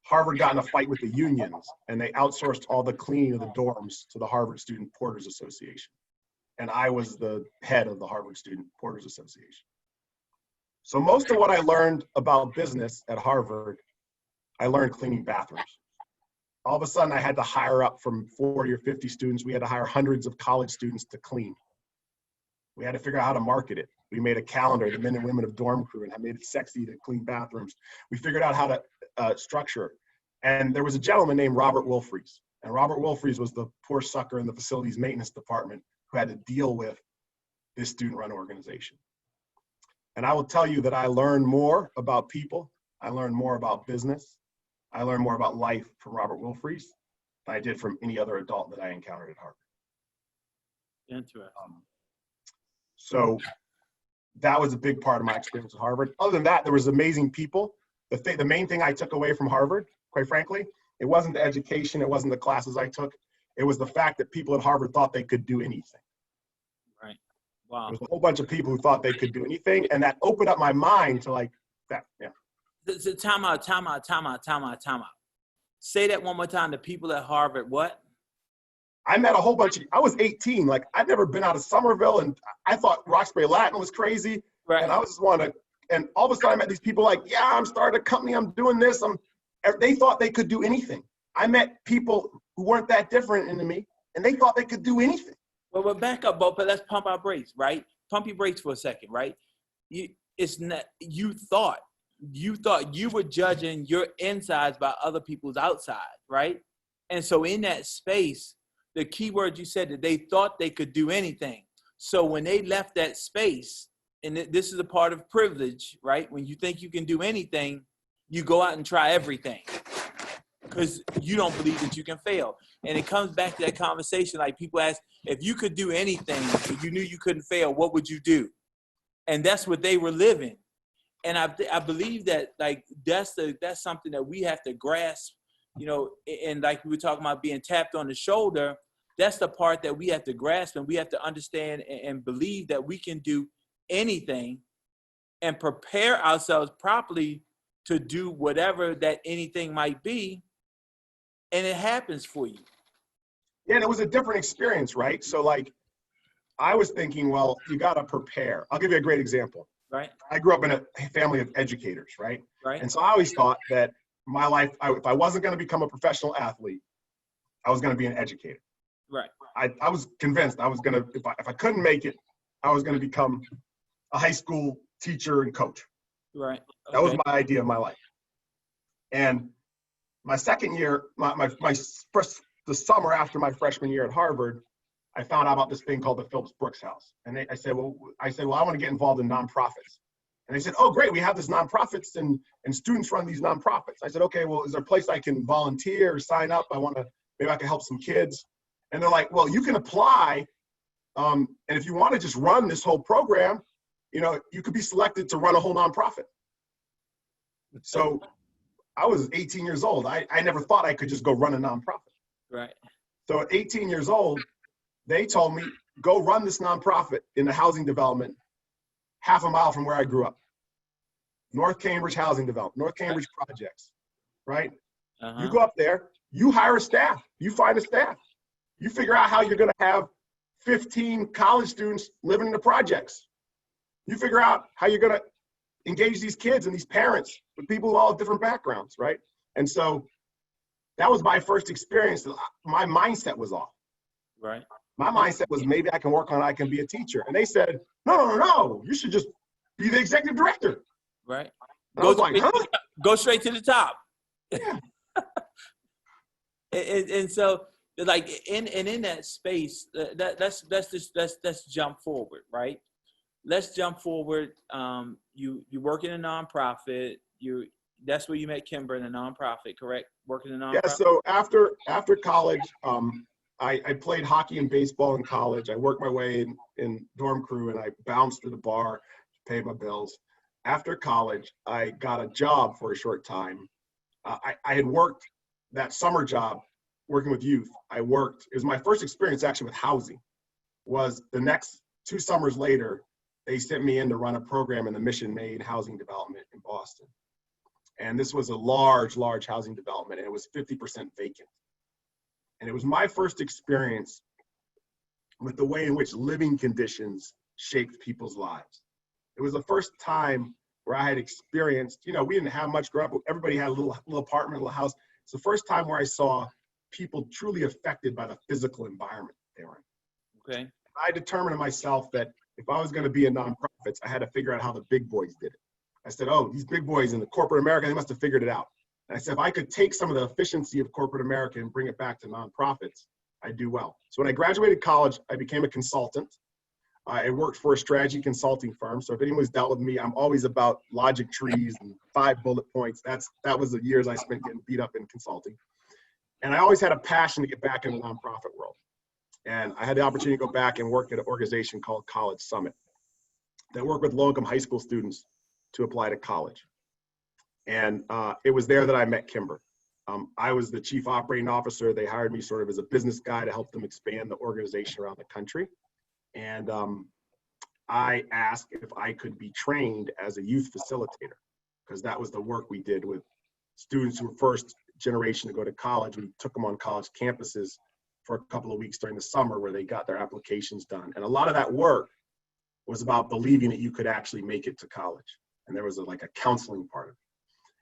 B: Harvard got in a fight with the unions, and they outsourced all the cleaning of the dorms to the Harvard Student Porters Association. And I was the head of the Harvard Student Porters Association. So most of what I learned about business at Harvard, I learned cleaning bathrooms. All of a sudden, I had to hire up from 40 or 50 students. We had to hire hundreds of college students to clean. We had to figure out how to market it. We made a calendar, the men and women of Dorm Crew, and made it sexy to clean bathrooms. We figured out how to structure. And there was a gentleman named Robert Wilfries. And Robert Wilfries was the poor sucker in the facilities maintenance department who had to deal with this student-run organization. And I will tell you that I learned more about people. I learned more about business. I learned more about life from Robert Wilfries than I did from any other adult that I encountered at Harvard.
A: Interesting.
B: So that was a big part of my experience at Harvard. Other than that, there was amazing people. The main thing I took away from Harvard, quite frankly, it wasn't the education, it wasn't the classes I took. It was the fact that people at Harvard thought they could do anything.
A: Right. Wow.
B: There was a whole bunch of people who thought they could do anything, and that opened up my mind to like that. Yeah.
A: So time out. Say that one more time. The people at Harvard, what?
B: I met a whole bunch of, I was 18, like I'd never been out of Somerville, and I thought Roxbury Latin was crazy.
A: Right.
B: And I was just wanting to, and all of a sudden I met these people like, yeah, I'm starting a company, I'm doing this. They thought they could do anything. I met people who weren't that different than me, and they thought they could do anything.
A: Well, we're back up, but let's pump our brakes, right? Pump your brakes for a second, right? It's not, you thought you were judging your insides by other people's outside, right? And so in that space, the key word you said that they thought they could do anything. So when they left that space, and this is a part of privilege, right? When you think you can do anything, you go out and try everything because you don't believe that you can fail. And it comes back to that conversation. Like people ask, if you could do anything, if you knew you couldn't fail, what would you do? And that's what they were living. And I believe that like that's something that we have to grasp, you know, and like we were talking about being tapped on the shoulder, that's the part that we have to grasp, and we have to understand and believe that we can do anything and prepare ourselves properly to do whatever that anything might be, and it happens for you.
B: Yeah, and it was a different experience, right? So like, I was thinking, well, you got to prepare. I'll give you a great example.
A: Right.
B: I grew up in a family of educators, right?
A: Right.
B: And so I always thought that my life, if I wasn't going to become a professional athlete, I was going to be an educator.
A: Right.
B: I was convinced I was going to, if I couldn't make it, I was going to become a high school teacher and coach.
A: Right. Okay.
B: That was my idea of my life. And my second year, the summer after my freshman year at Harvard, I found out about this thing called the Phillips Brooks House. And I said, well, I want to get involved in nonprofits. And they said, oh, great, we have this nonprofits and students run these nonprofits. I said, okay, well, is there a place I can volunteer or sign up? Maybe I can help some kids. And they're like, well, you can apply. And if you want to just run this whole program, you know, you could be selected to run a whole nonprofit. So I was 18 years old. I never thought I could just go run a nonprofit.
A: Right.
B: So at 18 years old, they told me, go run this nonprofit in the housing development half a mile from where I grew up. North Cambridge Housing Development, North Cambridge Projects, right?
A: Uh-huh.
B: You go up there, you hire a staff, you find a staff. You figure out how you're gonna have 15 college students living in the projects. You figure out how you're gonna engage these kids and these parents with people with all different backgrounds, right? And so that was my first experience. My mindset was off.
A: Right.
B: My mindset was maybe I can be a teacher. And they said, no, you should just be the executive director.
A: Right.
B: Go
A: straight to the top.
B: Yeah.
A: and so like in that space, let's jump forward, right? Let's jump forward. You work in a nonprofit. That's where you met Kimber in a nonprofit, correct? Working in a nonprofit.
B: Yeah. So after college, I played hockey and baseball in college. I worked my way in dorm crew, and I bounced to the bar to pay my bills. After college, I got a job for a short time. I had worked that summer job working with youth. It was my first experience actually with housing. Was the next 2 summers later, they sent me in to run a program in the Mission Made housing development in Boston. And this was a large housing development, and it was 50% vacant. And it was my first experience with the way in which living conditions shaped people's lives. It was the first time where I had experienced, we didn't have much growing up. Everybody had a little apartment, a little house. It's the first time where I saw people truly affected by the physical environment they were in.
A: Okay.
B: I determined to myself that if I was going to be in nonprofits, I had to figure out how the big boys did it. I said, oh, these big boys in the corporate America, they must have figured it out. And I said, if I could take some of the efficiency of corporate America and bring it back to nonprofits, I'd do well. So when I graduated college, I became a consultant. I worked for a strategy consulting firm. So if anyone's dealt with me, I'm always about logic trees and 5 bullet points. That was the years I spent getting beat up in consulting. And I always had a passion to get back in the nonprofit world. And I had the opportunity to go back and work at an organization called College Summit that worked with low-income high school students to apply to college. And it was there that I met Kimber. I was the chief operating officer. They hired me sort of as a business guy to help them expand the organization around the country. And I asked if I could be trained as a youth facilitator, because that was the work we did with students who were first generation to go to college. We took them on college campuses for a couple of weeks during the summer where they got their applications done. And a lot of that work was about believing that you could actually make it to college. And there was like a counseling part of it.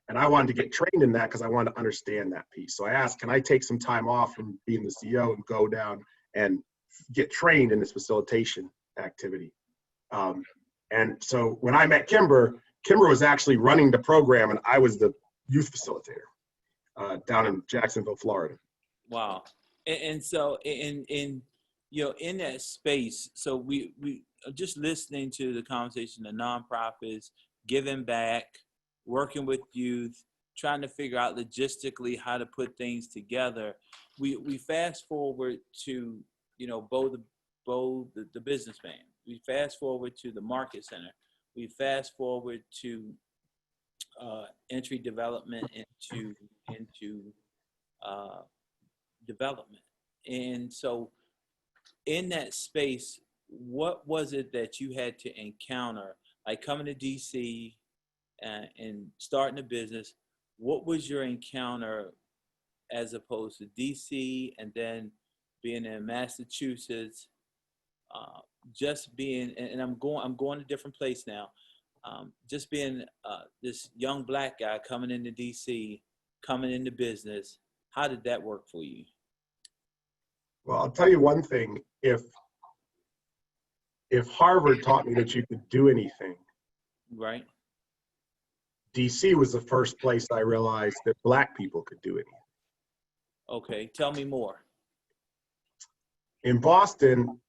B: And I wanted to get trained in that because I wanted to understand that piece. So I asked, can I take some time off from being the CEO and go down and get trained in this facilitation activity? And so when I met Kimber was actually running the program and I was the youth facilitator down in Jacksonville, Florida.
A: Wow. And so in that space, so we just listening to the conversation, the nonprofits, giving back, working with youth, trying to figure out logistically how to put things together. We fast forward to, Bo the businessman. We fast forward to the market center. We fast forward to entry development into development. And so in that space, what was it that you had to encounter, like coming to DC and starting a business? What was your encounter as opposed to DC and then being in Massachusetts, just being, and I'm going to a different place now, just being this young Black guy coming into DC, coming into business? How did that work for you?
B: Well, I'll tell you one thing. If Harvard taught me that you could do anything,
A: right?
B: DC was the first place I realized that Black people could do anything.
A: Okay, tell me more.
B: In Boston,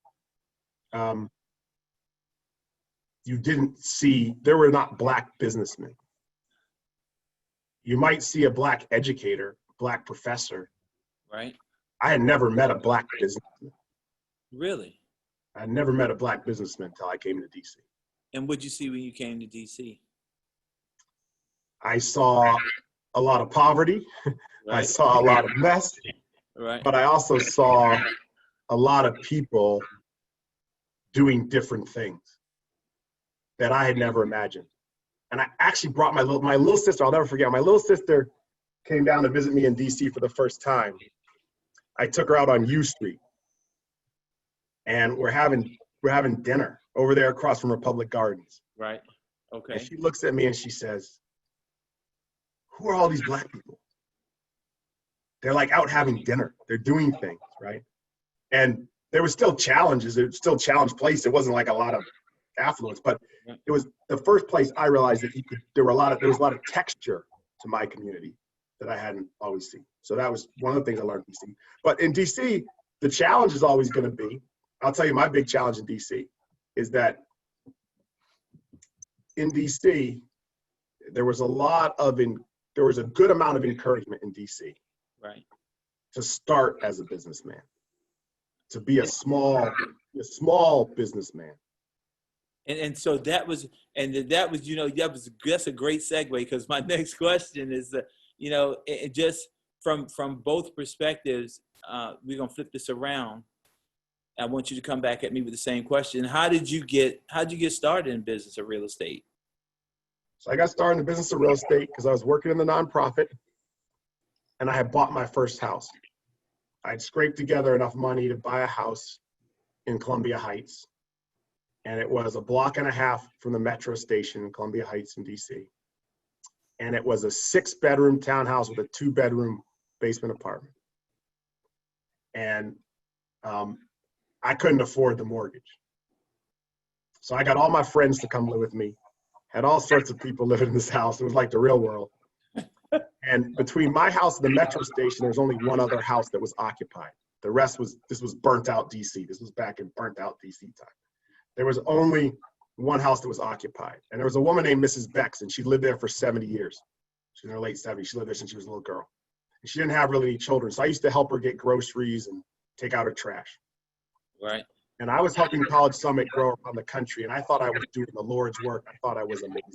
B: you didn't see, there were not Black businessmen. You might see a Black educator, Black professor.
A: Right.
B: I had never met a Black businessman.
A: Really?
B: I had never met a Black businessman until I came to DC.
A: And what'd you see when you came to DC?
B: I saw a lot of poverty.
A: Right.
B: I saw a lot of mess.
A: Right.
B: But I also saw a lot of people doing different things that I had never imagined. And I actually brought my little sister, I'll never forget, my little sister came down to visit me in DC for the first time. I took her out on U Street and we're having dinner over there across from Republic Gardens.
A: Right. Okay.
B: And she looks at me and she says, "Who are all these Black people? They're like out having dinner. They're doing things," right? And there was still challenges. It was still a challenged place. It wasn't like a lot of affluence, but it was the first place I realized that there was a lot of texture to my community that I hadn't always seen. So that was one of the things I learned in DC. But in DC, the challenge is always going to be, I'll tell you my big challenge in DC is that in DC, there was a good amount of encouragement in DC.
A: Right.
B: To start as a businessman, to be a small businessman.
A: And so that's a great segue, because my next question is it just from both perspectives, we're gonna flip this around. I want you to come back at me with the same question. How'd you get started in business or real estate?
B: So I got started in the business of real estate because I was working in the nonprofit and I had bought my first house. I'd scraped together enough money to buy a house in Columbia Heights. And it was a block and a half from the metro station in Columbia Heights in DC. And it was a 6-bedroom townhouse with a 2-bedroom basement apartment. And I couldn't afford the mortgage. So I got all my friends to come live with me, had all sorts of people living in this house. It was like the real world. And between my house and the metro station, there was only one other house that was occupied. The rest this was burnt out DC. This was back in burnt out DC time. there was only one house that was occupied. And there was a woman named Mrs. Bex, and she lived there for 70 years. She's in her late 70s. She lived there since she was a little girl. And she didn't have really any children. So I used to help her get groceries and take out her trash.
A: Right.
B: And I was helping College Summit grow around the country. And I thought I was doing the Lord's work. I thought I was amazing.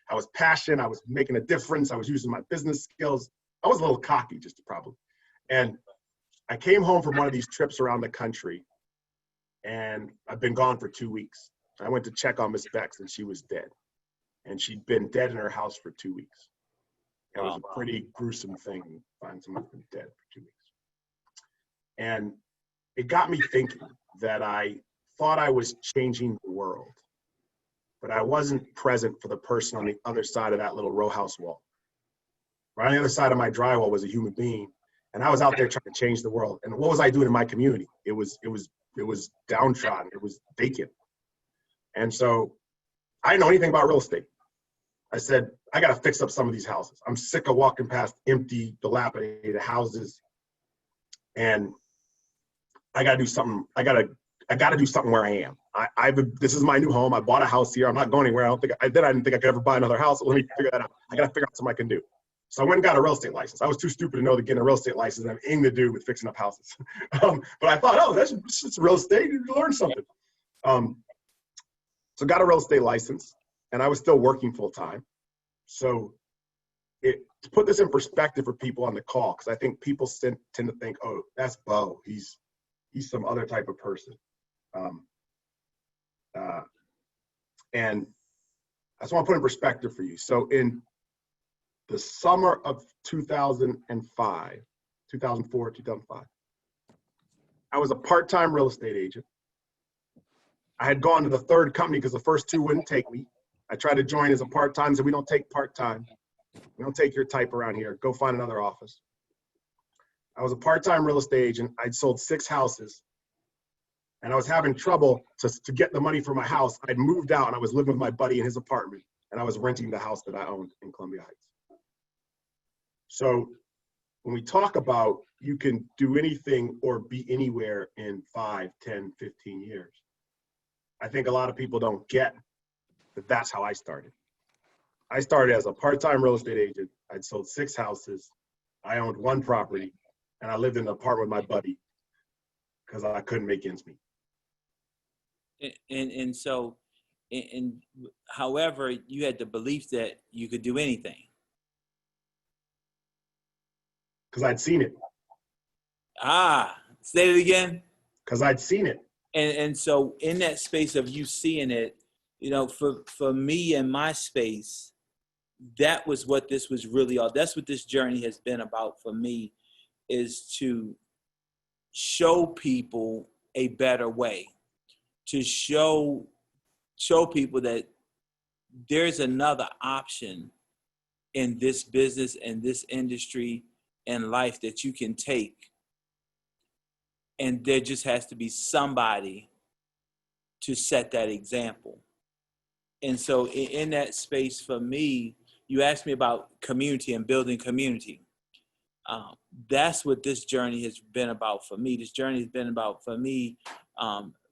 B: I was passionate. I was making a difference. I was using my business skills. I was a little cocky, just probably. And I came home from one of these trips around the country, and I've been gone for 2 weeks. I went to check on Miss Bex, and she was dead. And she'd been dead in her house for 2 weeks. It was a pretty gruesome thing to find someone who's been dead for 2 weeks. And it got me thinking that I thought I was changing the world, but I wasn't present for the person on the other side of that little row house wall. Right on the other side of my drywall was a human being, and I was out there trying to change the world. And what was I doing in my community? It was downtrodden. It was vacant. And so I didn't know anything about real estate. I said, I got to fix up some of these houses. I'm sick of walking past empty, dilapidated houses, and I got to do something. I got to do something where I am. This is my new home. I bought a house here. I'm not going anywhere. I didn't think I could ever buy another house. So let me figure that out. I got to figure out something I can do. So I went and got a real estate license. I was too stupid to know that getting a real estate license had anything to do with fixing up houses. But I thought, oh, that's just real estate. You learn something. So got a real estate license, and I was still working full time. So to put this in perspective for people on the call, because I think people tend to think, oh, that's Bo. He's some other type of person. And I just want to put in perspective for you. So in the summer of 2004, 2005, I was a part-time real estate agent. I had gone to the third company because the first two wouldn't take me. I tried to join as a part-time, so we don't take part-time. We don't take your type around here. Go find another office. I was a part-time real estate agent. I'd sold 6 houses, and I was having trouble to get the money for my house. I'd moved out, and I was living with my buddy in his apartment, and I was renting the house that I owned in Columbia Heights. So when we talk about you can do anything or be anywhere in 5, 10, 15 years, I think a lot of people don't get that that's how I started. I started as a part-time real estate agent. I'd sold 6 houses. I owned 1 property, and I lived in an apartment with my buddy because I couldn't make ends meet.
A: And so, however, you had the belief that you could do anything.
B: Because I'd seen it.
A: Say it again.
B: Because I'd seen it.
A: And so in that space of you seeing it, for me in my space, that was what this was really all. That's what this journey has been about for me, is to show people a better way, to show people that there's another option in this business and this industry and life that you can take. And there just has to be somebody to set that example. And so in that space for me, you asked me about community and building community. That's what this journey has been about for me. This journey has been about, for me,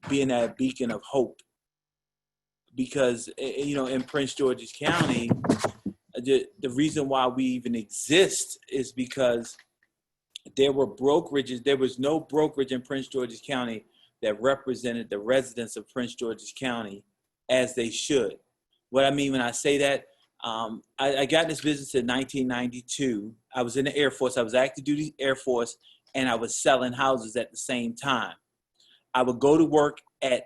A: being that beacon of hope. Because, in Prince George's County, the reason why we even exist is because there were brokerages. There was no brokerage in Prince George's County that represented the residents of Prince George's County as they should. What I mean when I say that, I got in this business in 1992. I was in the Air Force. I was active duty Air Force, and I was selling houses at the same time. I would go to work at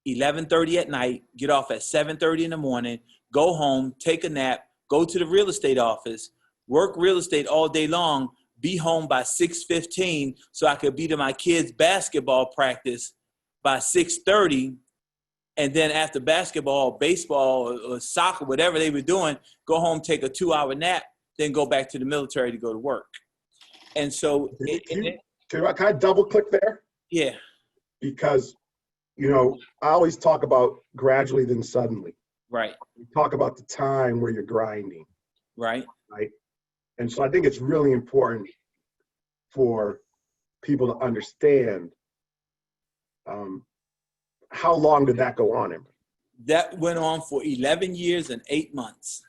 A: 11:30 at night, get off at 7:30 in the morning, go home, take a nap, go to the real estate office, work real estate all day long, be home by 6:15 so I could be to my kids' basketball practice by 6:30. And then after basketball, baseball, or soccer, whatever they were doing, go home, take a 2-hour nap, then go back to the military to go to work. And so,
B: can I double click there?
A: Yeah.
B: Because, I always talk about gradually then suddenly.
A: Right.
B: We talk about the time where you're grinding.
A: Right.
B: Right. And so I think it's really important for people to understand how long did that go on, Emric?
A: That went on for 11 years and 8 months.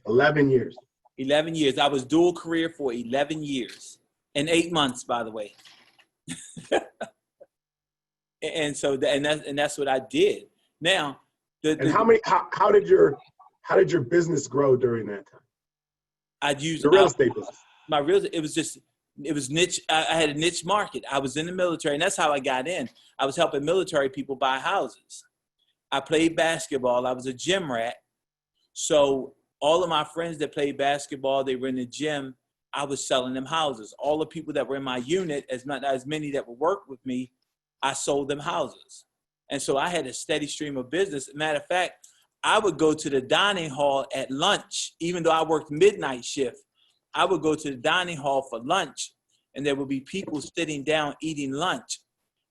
B: 11 years.
A: 11 years. I was dual career for 11 years and 8 months, by the way. And so that's what I did. Now,
B: how did your business grow during that time?
A: I'd use
B: the real estate business.
A: My real estate, it was niche. I had a niche market. I was in the military, and that's how I got in. I was helping military people buy houses. I played basketball. I was a gym rat. So all of my friends that played basketball, they were in the gym. I was selling them houses. All the people that were in my unit, as many that would work with me, I sold them houses. And so I had a steady stream of business. Matter of fact, I would go to the dining hall at lunch, even though I worked midnight shift. I would go to the dining hall for lunch, and there would be people sitting down eating lunch.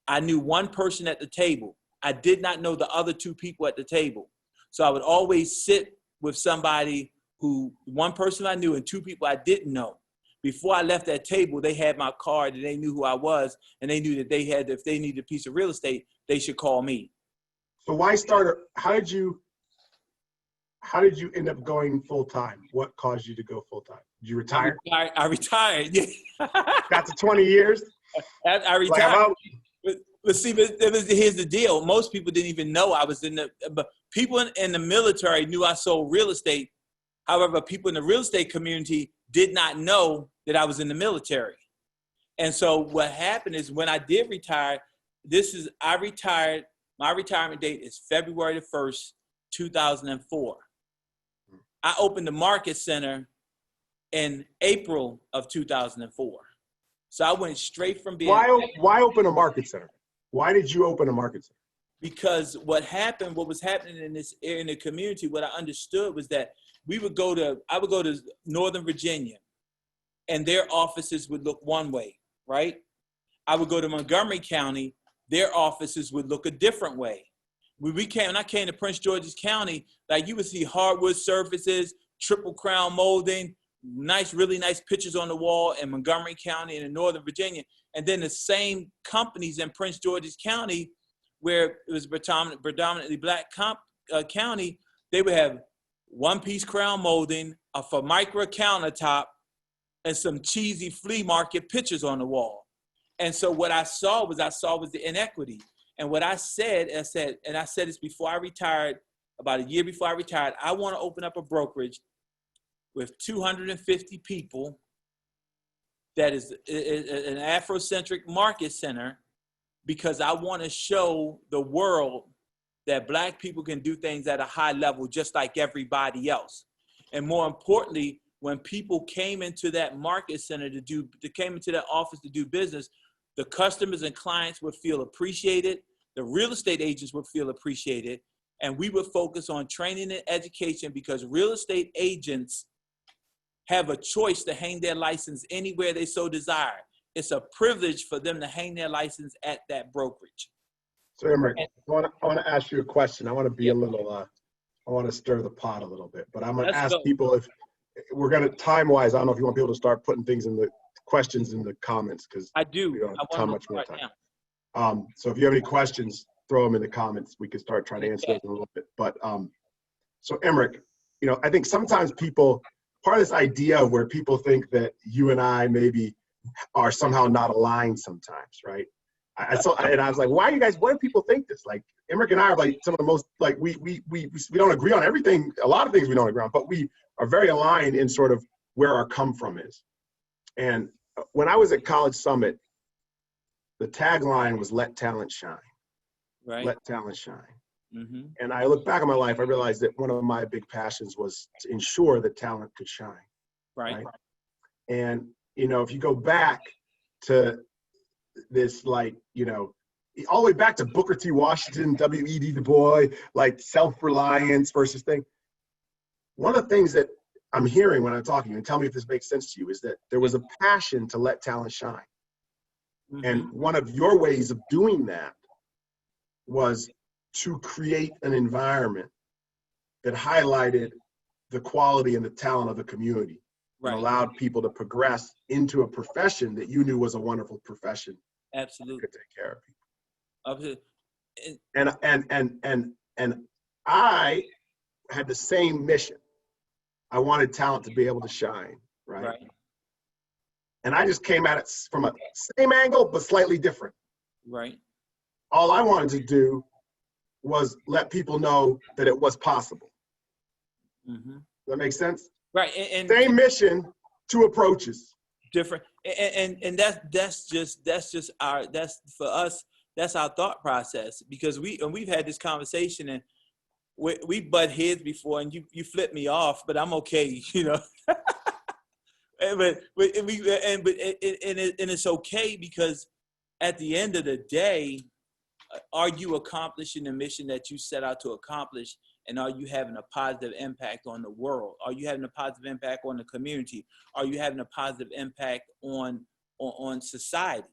A: I knew one person at the table. I did not know the other two people at the table. So I would always sit with somebody one person I knew and two people I didn't know. Before I left that table, they had my card and they knew who I was, and they knew that if they needed a piece of real estate, they should call me.
B: So how did you end up going full time? What caused you to go full time? Did you retire?
A: I retired.
B: Got to 20 years?
A: I retired. But see, here's the deal. Most people didn't even know I was but people in the military knew I sold real estate. However, people in the real estate community did not know that I was in the military. And so what happened is when I did retire, I retired, my retirement date is February the 1st, 2004. I opened the Market Center in April of 2004. So I went straight from being—
B: Why open a Market Center? Why did you open a Market Center?
A: Because what was happening in the community, what I understood was that I would go to Northern Virginia, and their offices would look one way, right? I would go to Montgomery County, their offices would look a different way. When I came to Prince George's County, like you would see hardwood surfaces, triple crown molding, really nice pictures on the wall in Montgomery County and in Northern Virginia. And then the same companies in Prince George's County, where it was predominantly black county, they would have one-piece crown molding, a Formica countertop, and some cheesy flea market pictures on the wall. And so what I saw was the inequity. And what I said this before I retired, about a year before I retired, I want to open up a brokerage with 250 people that is an Afrocentric market center, because I want to show the world that Black people can do things at a high level just like everybody else. And more importantly, when people came into that market center came into that office to do business, the customers and clients would feel appreciated, the real estate agents would feel appreciated, and we would focus on training and education, because real estate agents have a choice to hang their license anywhere they so desire. It's a privilege for them to hang their license at that brokerage.
B: So Emric, I want to ask you a question. I want to be a little, I want to stir the pot a little bit, but I'm going to ask people if we're going to, time-wise, I don't know if you want people to start putting things in the questions in the comments, because
A: I do.
B: We don't have much more time.
A: Now.
B: So if you have any questions, throw them in the comments. We can start trying to answer those in a little bit. But so Emric, I think sometimes part of this idea where people think that you and I maybe are somehow not aligned sometimes, right? I was like, why do people think this? Like, Emric and I are like some of the most, like, we don't agree on everything. A lot of things we don't agree on, but we are very aligned in sort of where our come from is. And when I was at College Summit, the tagline was "Let talent shine."
A: Right.
B: Let talent shine.
A: Mm-hmm.
B: And I look back on my life, I realized that one of my big passions was to ensure that talent could shine.
A: Right.
B: And, if you go back to this, like, all the way back to Booker T. Washington, W.E.B. Du Bois, like self-reliance versus thing. One of the things that I'm hearing when I'm talking, and tell me if this makes sense to you, is that there was a passion to let talent shine. Mm-hmm. And one of your ways of doing that was to create an environment that highlighted the quality and the talent of the community, right, and allowed people to progress into a profession that you knew was a wonderful profession.
A: Absolutely.
B: Could take care of people.
A: Opposite-
B: And I had the same mission. I wanted talent to be able to shine, right?
A: Right.
B: And I just came at it from a same angle, but slightly different.
A: Right.
B: All I wanted to do was let people know that it was possible.
A: Mm-hmm.
B: Does that make sense?
A: Right. And
B: Same mission, two approaches.
A: different, and that's just that's for us. That's our thought process, because we've had this conversation, and we butt heads before, and you flip me off, but I'm okay, you know. but it's okay, because at the end of the day, are you accomplishing the mission that you set out to accomplish? And are you having a positive impact on the world? Are you having a positive impact on the community? Are you having a positive impact on society?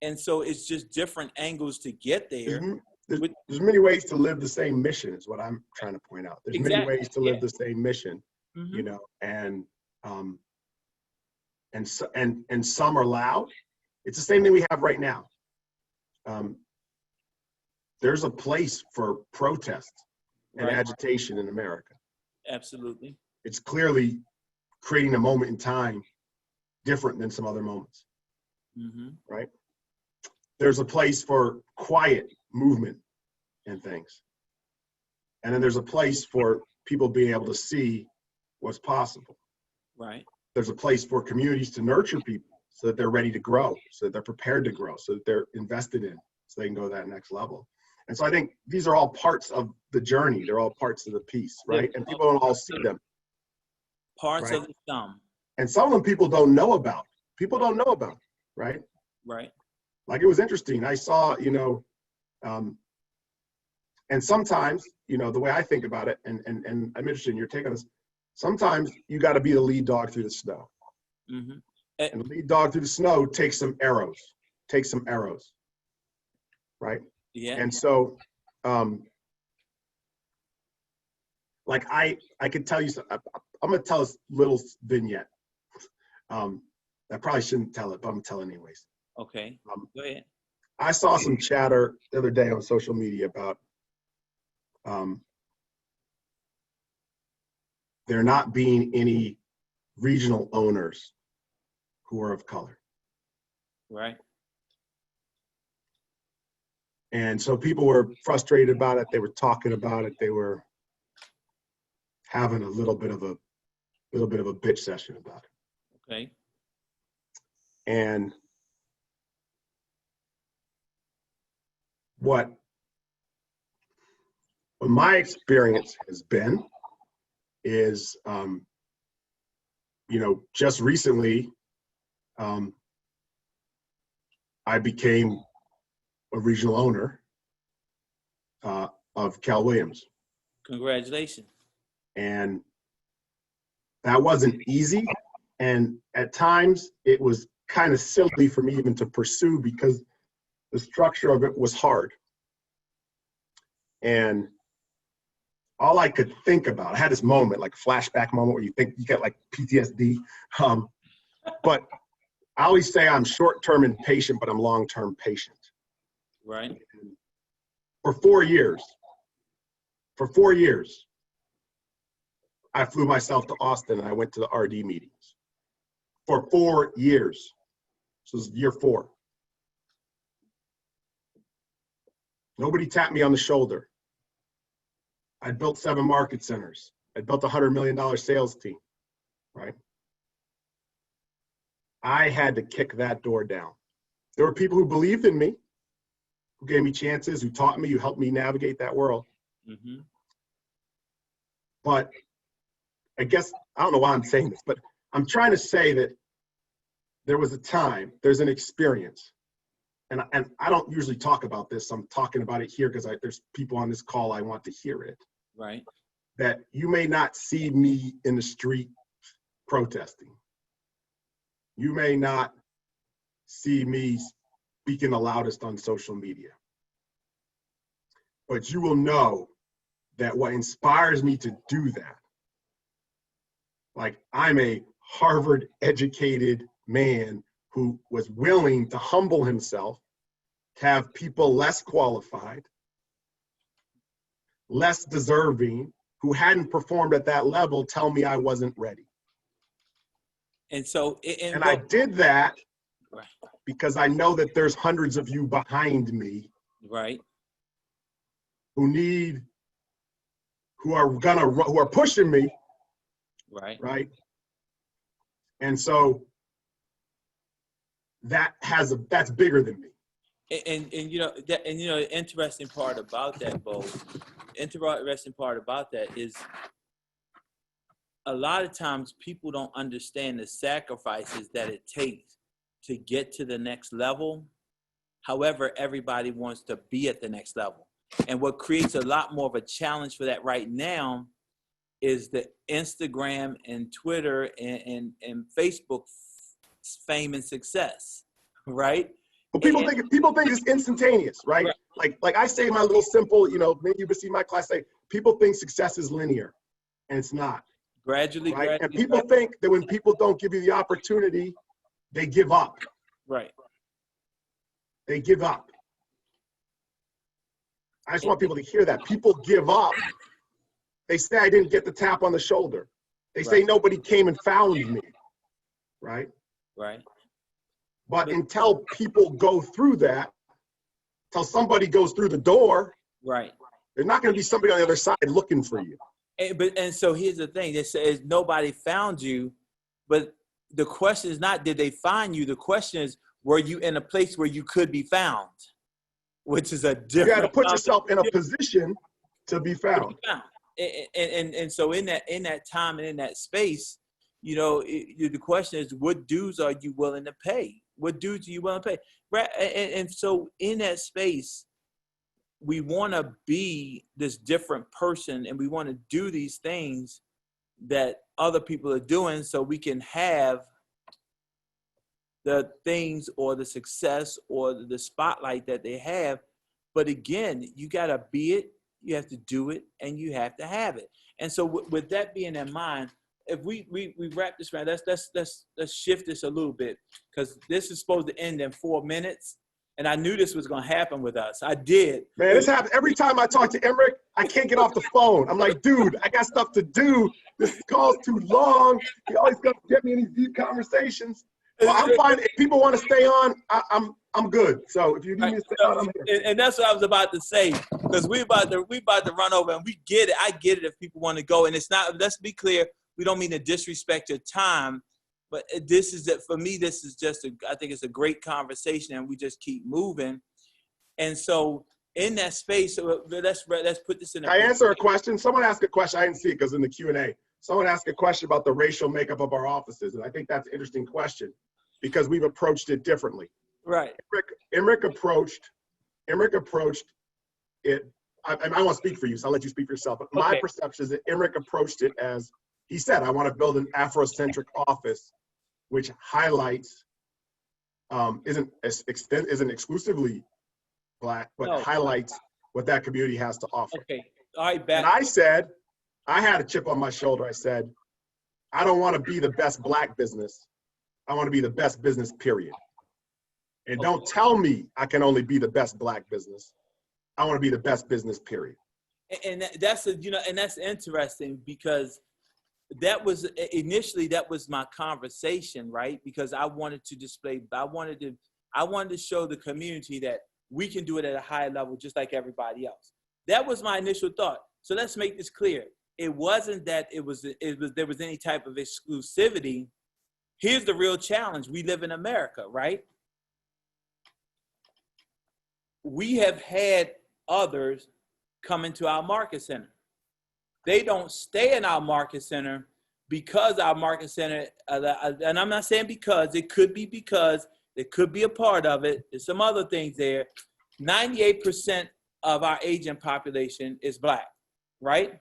A: And so it's just different angles to get there.
B: There's many ways to live the same mission, is what I'm trying to point out. There's
A: Exactly.
B: many ways to live the same mission,
A: Mm-hmm.
B: you know, and some are loud. It's the same thing we have right now. There's a place for protest and
A: Right.
B: agitation in America.
A: Absolutely.
B: It's clearly creating a moment in time different than some other moments,
A: Mm-hmm.
B: right? There's a place for quiet movement and things. And then there's a place for people being able to see what's possible.
A: Right.
B: There's a place for communities to nurture people so that they're ready to grow, so that they're prepared to grow, so that they're invested in, so they can go to that next level. And so I think these are all parts of the journey. They're all parts of the piece, right? And people don't all see them.
A: Parts
B: right?
A: of the thumb.
B: And some of them people don't know about. People don't know about, right?
A: Right.
B: Like, it was interesting. I saw, you know, and sometimes, you know, the way I think about it, and I'm interested in your take on this, sometimes you got to be the lead dog through the snow.
A: Mm-hmm.
B: And the lead dog through the snow takes some arrows, right?
A: Yeah.
B: And so, like, I could tell you, I'm going to tell this little vignette. I probably shouldn't tell it, but I'm going to tell it anyways.
A: Okay. Go ahead.
B: I saw some chatter the other day on social media about there not being any regional owners who are of color.
A: Right.
B: And so people were frustrated about it. They were talking about it. They were having a little bit of a bitch session about it.
A: Okay.
B: And what my experience has been is, you know, just recently, I became a regional owner of Cal Williams.
A: Congratulations.
B: And that wasn't easy. And at times it was kind of silly for me even to pursue, because the structure of it was hard. And all I could think about, I had this moment, like a flashback moment, where you think you get like PTSD. But I always say I'm short-term impatient, but I'm long-term patient.
A: Right.
B: For 4 years, I flew myself to Austin and I went to the RD meetings. For 4 years. So this is year 4. Nobody tapped me on the shoulder. I built 7 market centers. I built a $100 million sales team, right? I had to kick that door down. There were people who believed in me, who gave me chances, who taught me, who helped me navigate that world.
A: Mm-hmm.
B: But I guess, I don't know why I'm saying this, but I'm trying to say that there was a time, there's an experience, and I don't usually talk about this. I'm talking about it here because there's people on this call, I want to hear it.
A: Right.
B: That you may not see me in the street protesting. You may not see me speaking the loudest on social media. But you will know that what inspires me to do that, like, I'm a Harvard educated man who was willing to humble himself, have people less qualified, less deserving, who hadn't performed at that level tell me I wasn't ready.
A: And so,
B: And I did that
A: right,
B: because I know that there's hundreds of you behind me
A: right,
B: who are pushing me,
A: right.
B: right? And so that's bigger than me.
A: And you know that, and you know, the interesting part about that, Bo, interesting part about that is a lot of times people don't understand the sacrifices that it takes to get to the next level. However, everybody wants to be at the next level. And what creates a lot more of a challenge for that right now is the Instagram and Twitter and Facebook fame and success, right?
B: But people think it's instantaneous, right?
A: Right.
B: Like I say my little simple, you know, maybe you see my class say, people think success is linear, and it's not.
A: Gradually,
B: right?
A: gradually.
B: And people think that when people don't give you the opportunity, they give up.
A: Right.
B: They give up. I just want people to hear that. People give up. They say I didn't get the tap on the shoulder. They say nobody came and found me, right?
A: Right.
B: But until people go through that, until somebody goes through the door,
A: right,
B: there's not going to be somebody on the other side looking for you.
A: And so here's the thing: it says nobody found you, but the question is not did they find you. The question is, were you in a place where you could be found? Which is a different.
B: You got to put yourself in a position to be found.
A: And so in that time and in that space, you know, the question is, what dues are you willing to pay? What dues are you willing to pay? Right. And so in that space, we want to be this different person, and we want to do these things that other people are doing so we can have the things or the success or the spotlight that they have. But again, you got to be it, you have to do it, and you have to have it. And so with that being in mind, if we wrap this around, let's shift this a little bit, because this is supposed to end in 4 minutes. And I knew this was going to happen with us. I did.
B: Man, this happens every time I talk to Emmerich. I can't get off the phone. I'm like, dude, I got stuff to do. This call's too long. He always got to get me in these deep conversations. Well, I'm fine. If people want to stay on, I'm good. So if you need me to stay on, I'm here.
A: And that's what I was about to say, because we about to run over, and we get it. I get it if people want to go, and it's not. Let's be clear. We don't mean to disrespect your time. But this is for me. This is just I think it's a great conversation, and we just keep moving. And so in that space, so let's put this in.
B: Can I answer a question? Someone asked a question. I didn't see it because in the Q&A, someone asked a question about the racial makeup of our offices, and I think that's an interesting question because we've approached it differently.
A: Right.
B: Emmerich approached it. I won't speak for you, so I'll let you speak for yourself. But my perception is that Emmerich approached it as he said, I want to build an Afrocentric office, which highlights, isn't exclusively Black, but highlights what that community has to offer.
A: Okay. All right.
B: And I said, I had a chip on my shoulder. I said, I don't want to be the best Black business. I want to be the best business, period. And don't tell me I can only be the best Black business. I want to be the best business, period.
A: And that's and that's interesting because that was initially my conversation, right? Because I wanted to show the community that we can do it at a high level just like everybody else. That was my initial thought. So let's make this clear. It wasn't that there was any type of exclusivity. Here's the real challenge. We live in America, right? We have had others come into our market center. They don't stay in our market center because our market center, and I'm not saying because, it could be because, it could be a part of it. There's some other things there. 98% of our agent population is Black, right?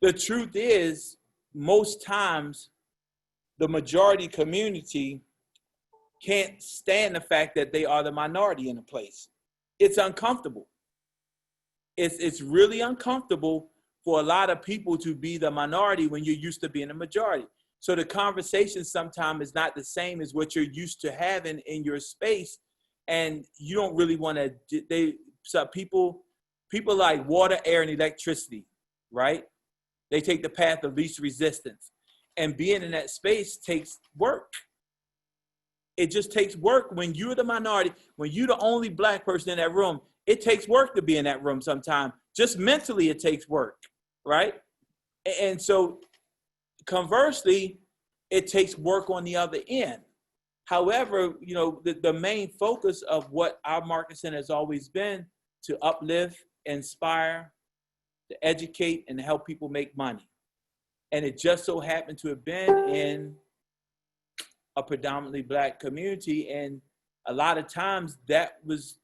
A: The truth is, most times, the majority community can't stand the fact that they are the minority in a place. It's uncomfortable. It's really uncomfortable for a lot of people to be the minority when you're used to being a majority. So the conversation sometimes is not the same as what you're used to having in your space. and you don't really want to. So people like water, air, and electricity, right? They take the path of least resistance, and being in that space takes work. It just takes work when you're the minority, when you're the only Black person in that room. It takes work to be in that room sometimes. Just mentally, it takes work, right? And so conversely, it takes work on the other end. However, the main focus of what our market center has always been to uplift, inspire, to educate, and help people make money. And it just so happened to have been in a predominantly Black community. And a lot of times that was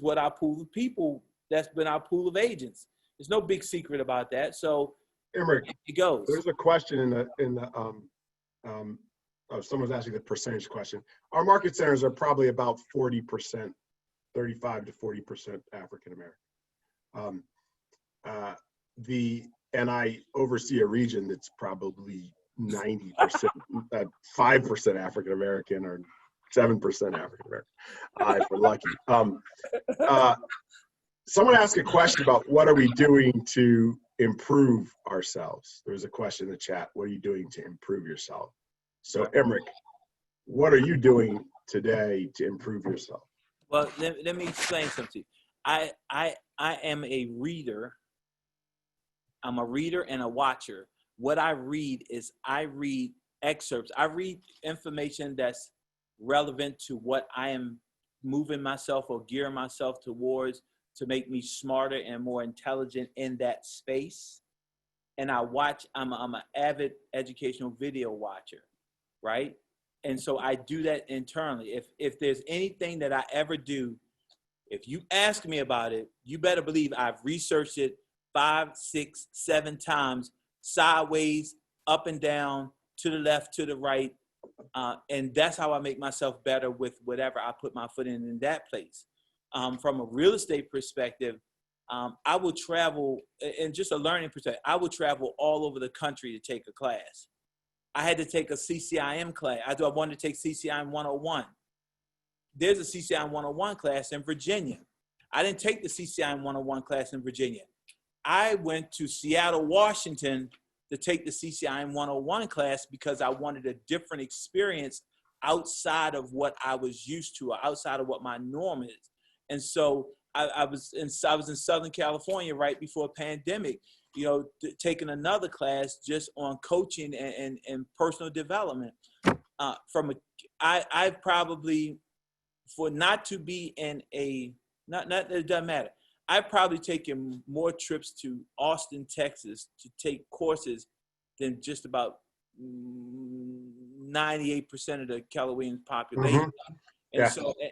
A: what our pool of people, that's been our pool of agents. There's no big secret about that. So
B: Emerick,
A: it goes.
B: There's a question in the someone's asking the percentage question. Our market centers are probably about 40%, 35 to 40% African American. And I oversee a region that's probably 90%, 5% African American or 7% African American, if we're lucky. Someone asked a question about what are we doing to improve ourselves. There was a question in the chat. What are you doing to improve yourself? So Emerick, what are you doing today to improve yourself?
A: Well, let me explain something. I am a reader. I'm a reader and a watcher. What I read is I read excerpts. I read information that's relevant to what I am moving myself or gearing myself towards to make me smarter and more intelligent in that space. And I watch, I'm an avid educational video watcher, right? And so I do that internally. If there's anything that I ever do, if you ask me about it, you better believe I've researched it 5, 6, 7 times, sideways, up and down, to the left, to the right. And that's how I make myself better with whatever I put my foot in that place. From a real estate perspective, I will travel, and just a learning perspective, I will travel all over the country to take a class. I had to take a CCIM class. I wanted to take CCIM 101. There's a CCIM 101 class in Virginia. I didn't take the CCIM 101 class in Virginia. I went to Seattle, Washington to take the CCIM 101 class because I wanted a different experience outside of what I was used to, or outside of what my norm is. And so I was in Southern California right before a pandemic, taking another class just on coaching and personal development. I probably, for not to be in a, not it doesn't matter. I've probably taken more trips to Austin, Texas to take courses than just about 98% of the Keller Williams population. Mm-hmm.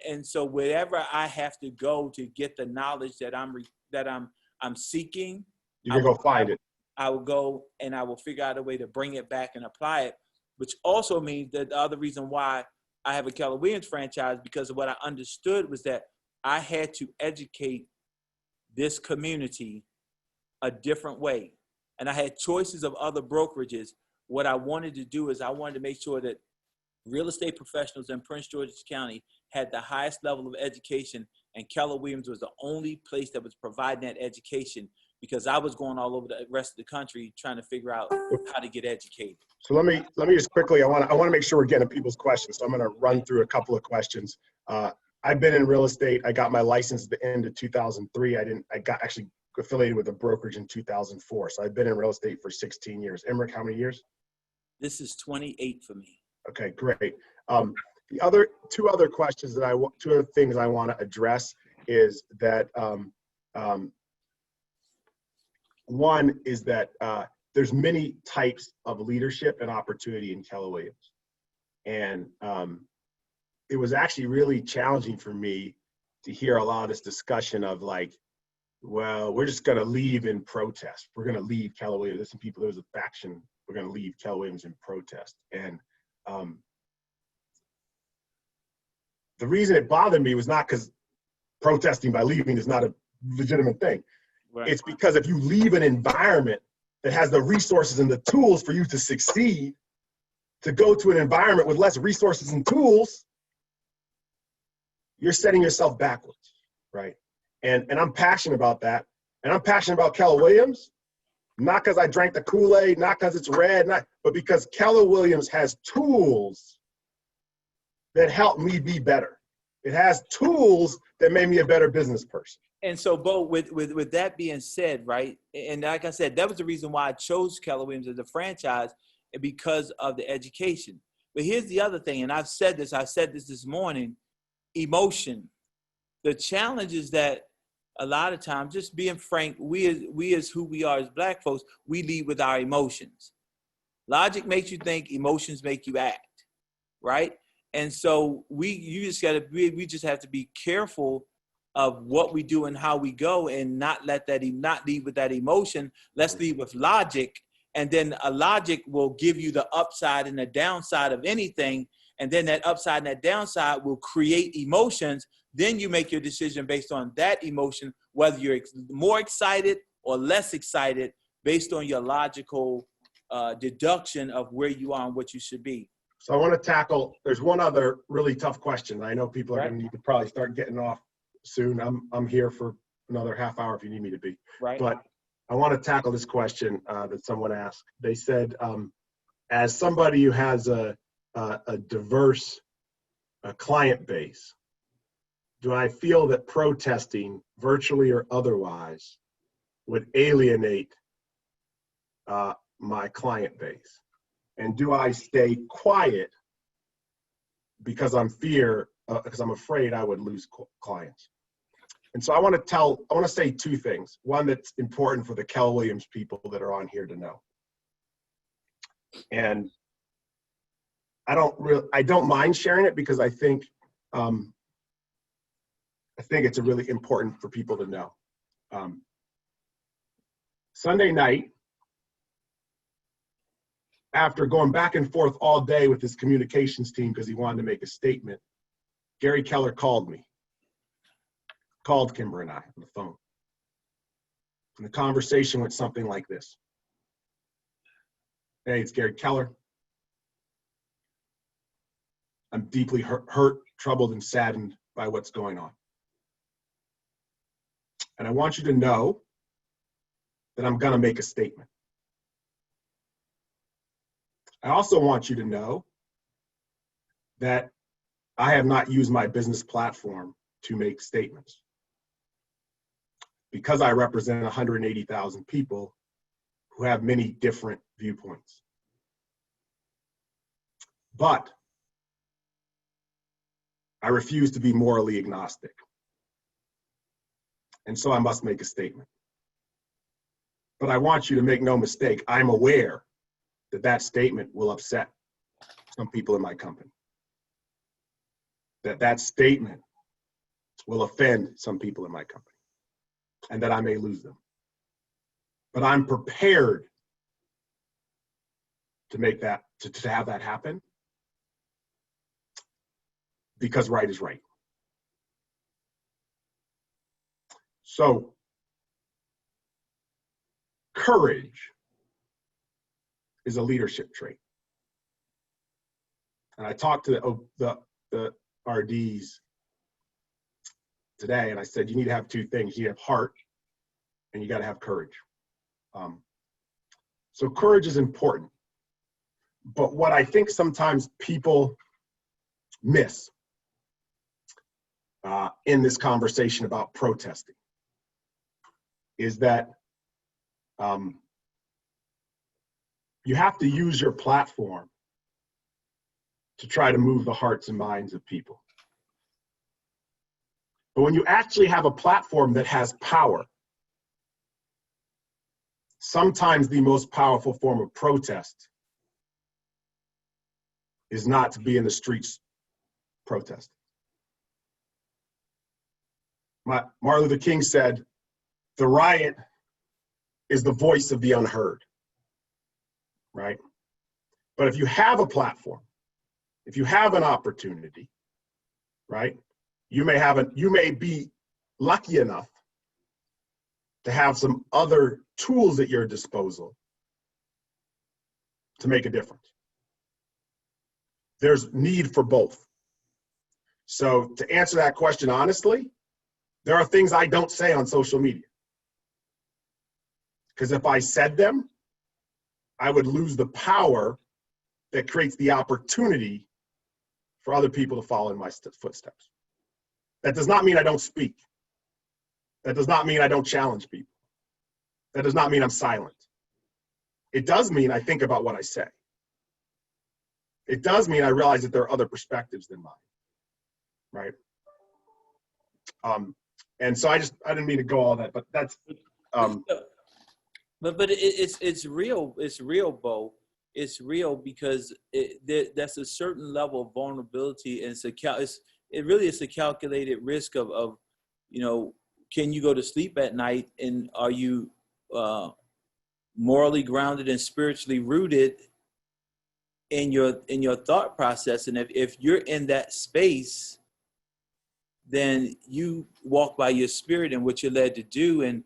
A: And so wherever I have to go to get the knowledge that I'm seeking,
B: you can go find it.
A: I will go and I will figure out a way to bring it back and apply it, which also means that the other reason why I have a Keller Williams franchise, because of what I understood was that I had to educate this community a different way. And I had choices of other brokerages. What I wanted to do is I wanted to make sure that real estate professionals in Prince George's County had the highest level of education, and Keller Williams was the only place that was providing that education, because I was going all over the rest of the country trying to figure out how to get educated.
B: So let me just quickly, I want to make sure we're getting to people's questions. So I'm going to run through a couple of questions. I've been in real estate. I got my license at the end of 2003. I got actually affiliated with a brokerage in 2004. So I've been in real estate for 16 years. Emerick, how many years?
A: This is 28 for me.
B: Okay, great. The two other things I want to address is that one is that there's many types of leadership and opportunity in Keller Williams, and it was actually really challenging for me to hear a lot of this discussion of like, well, we're just going to leave in protest. We're going to leave Keller Williams. There's some people, there's a faction. We're going to leave Keller Williams in protest. And the reason it bothered me was not because protesting by leaving is not a legitimate thing. Right. It's because if you leave an environment that has the resources and the tools for you to succeed, to go to an environment with less resources and tools, you're setting yourself backwards, right? And I'm passionate about that. And I'm passionate about Keller Williams, not because I drank the Kool-Aid, not because it's red, but because Keller Williams has tools that help me be better. It has tools that made me a better business person.
A: And so, Bo, with that being said, right, and like I said, that was the reason why I chose Keller Williams as a franchise, because of the education. But here's the other thing, and I said this morning, emotion. The challenge is that a lot of times, just being frank, we as who we are as Black folks, we lead with our emotions. Logic makes you think, emotions make you act, right? And so we just have to be careful of what we do and how we go, and not lead with that emotion. Let's lead with logic, and then a logic will give you the upside and the downside of anything, and then that upside and that downside will create emotions. Then you make your decision based on that emotion, whether you're more excited or less excited, based on your logical deduction of where you are and what you should be.
B: So I want to tackle, there's one other really tough question. I know people are
A: Right.
B: going to need to probably start getting off soon. I'm here for another half hour if you need me to be.
A: Right.
B: But I want to tackle this question that someone asked. They said, as somebody who has a diverse client base, do I feel that protesting, virtually or otherwise, would alienate my client base? And do I stay quiet because I'm afraid I would lose clients? And so I want to say two things. One that's important for the Keller Williams people that are on here to know. And I don't mind sharing it, because I think it's really important for people to know. Sunday night, after going back and forth all day with his communications team because he wanted to make a statement, Gary Keller called Kimber and I on the phone. And the conversation went something like this. Hey, it's Gary Keller. I'm deeply hurt, troubled, and saddened by what's going on. And I want you to know that I'm going to make a statement. I also want you to know that I have not used my business platform to make statements, because I represent 180,000 people who have many different viewpoints. But I refuse to be morally agnostic. And so I must make a statement. But I want you to make no mistake, I'm aware that that statement will upset some people in my company. That statement will offend some people in my company, and that I may lose them. But I'm prepared to make that, to have that happen, because right is right. So, courage is a leadership trait. And I talked to the RDs today, and I said, you need to have two things. You have heart, and you got to have courage. So courage is important. But what I think sometimes people miss in this conversation about protesting is that you have to use your platform to try to move the hearts and minds of people. But when you actually have a platform that has power, sometimes the most powerful form of protest is not to be in the streets protesting. Martin Luther King said, the riot is the voice of the unheard, right? But if you have a platform, if you have an opportunity, right, you may be lucky enough to have some other tools at your disposal to make a difference. There's need for both. So to answer that question honestly, there are things I don't say on social media. Because if I said them, I would lose the power that creates the opportunity for other people to follow in my footsteps. That does not mean I don't speak. That does not mean I don't challenge people. That does not mean I'm silent. It does mean I think about what I say. It does mean I realize that there are other perspectives than mine, right? And so I didn't mean to go all that, but that's.
A: But it's real. It's real, Bo. It's real because that's a certain level of vulnerability, and it really is a calculated risk of can you go to sleep at night, and are you morally grounded and spiritually rooted in your thought process? And if you're in that space, then you walk by your spirit and what you're led to do. And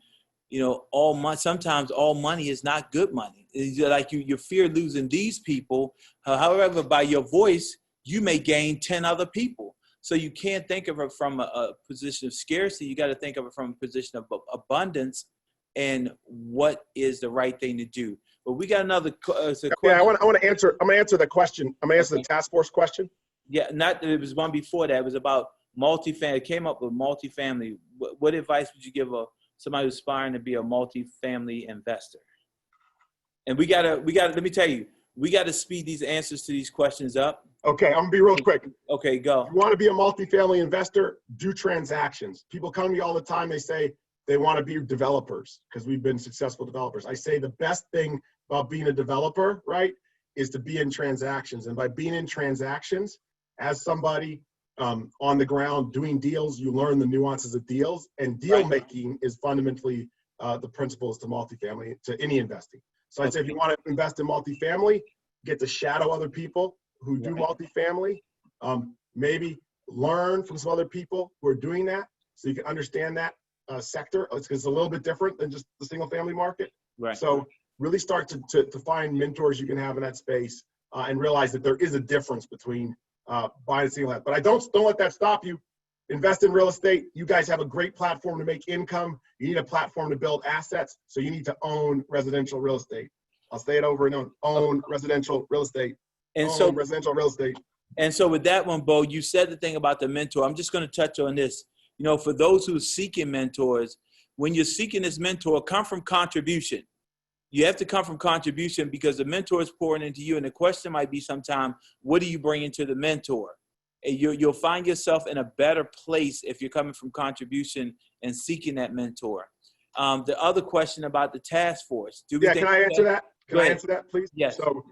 A: sometimes all money is not good money. It's like you fear losing these people. However, by your voice, you may gain 10 other people. So you can't think of it from a position of scarcity. You got to think of it from a position of abundance and what is the right thing to do. But we got another question.
B: Yeah, I want to answer. I'm going to answer the question. I'm going to answer the task force question.
A: Yeah, it was one before that. It was about multifamily. It came up with multifamily. What advice would you give somebody who's aspiring to be a multifamily investor? And we gotta, let me tell you, we gotta speed these answers to these questions up.
B: Okay, I'm gonna be real quick.
A: Okay, go.
B: If you want to be a multifamily investor, do transactions. People come to me all the time, they say they want to be developers because we've been successful developers. I say the best thing about being a developer, right, is to be in transactions. And by being in transactions, as somebody on the ground doing deals, you learn the nuances of deals, and deal making is fundamentally the principles to multifamily, to any investing. So I'd say if you want to invest in multifamily, get to shadow other people who do multifamily, maybe learn from some other people who are doing that so you can understand that sector. It's a little bit different than just the single family market.
A: Right.
B: So really start to find mentors you can have in that space and realize that there is a difference between buying a single house. But don't let that stop you. Invest in real estate. You guys have a great platform to make income. You need a platform to build assets. So you need to own residential real estate. I'll say it over and over. Own residential real estate. Residential real estate.
A: And so with that one, Bo, you said the thing about the mentor. I'm just going to touch on this. For those who are seeking mentors, when you're seeking this mentor, come from contribution. You have to come from contribution because the mentor is pouring into you. And the question might be sometime, what do you bring into the mentor? And you'll find yourself in a better place if you're coming from contribution and seeking that mentor. The other question about the task force.
B: Can I answer that? Can I answer that, please?
A: Yes.
B: So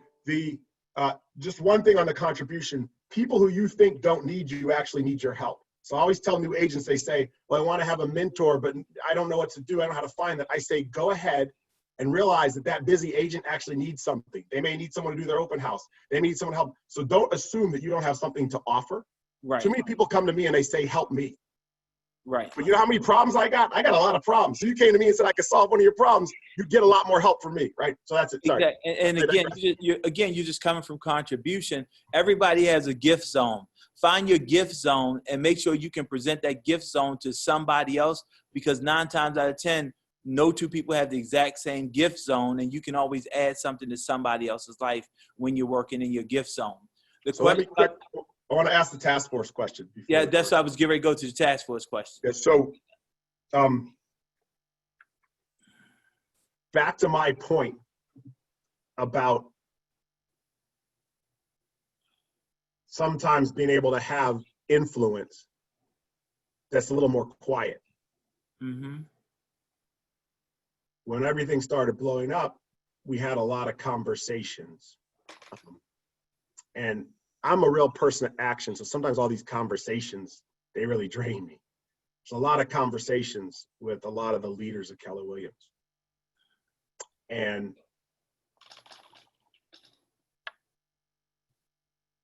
B: just one thing on the contribution, people who you think don't need you actually need your help. So I always tell new agents, they say, well, I want to have a mentor, but I don't know what to do. I don't know how to find that. I say, go ahead and realize that busy agent actually needs something. They may need someone to do their open house. They may need someone to help. So don't assume that you don't have something to offer.
A: Right.
B: Too many people come to me and they say, help me.
A: Right.
B: But you know how many problems I got? I got a lot of problems. So you came to me and said I could solve one of your problems. You get a lot more help from me, right? So that's it. Sorry.
A: Exactly. And you're just coming from contribution. Everybody has a gift zone. Find your gift zone and make sure you can present that gift zone to somebody else, because 9 times out of 10, no two people have the exact same gift zone, and you can always add something to somebody else's life when you're working in your gift zone.
B: I want to ask the task force question.
A: Yeah, that's what I was getting ready to go to, the task force question.
B: Yeah, so back to my point about sometimes being able to have influence that's a little more quiet.
A: Mm-hmm.
B: When everything started blowing up, we had a lot of conversations. And I'm a real person of action, so sometimes all these conversations, they really drain me. There's a lot of conversations with a lot of the leaders of Keller Williams. And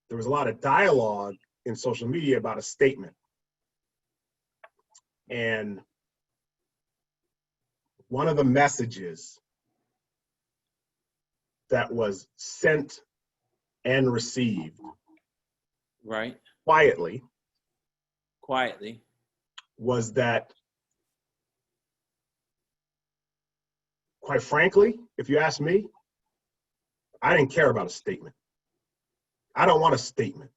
B: there was a lot of dialogue in social media about a statement. And one of the messages that was sent and received
A: right
B: quietly
A: quietly.
B: was that, quite frankly, if you ask me, I didn't care about a statement. I don't want a statement.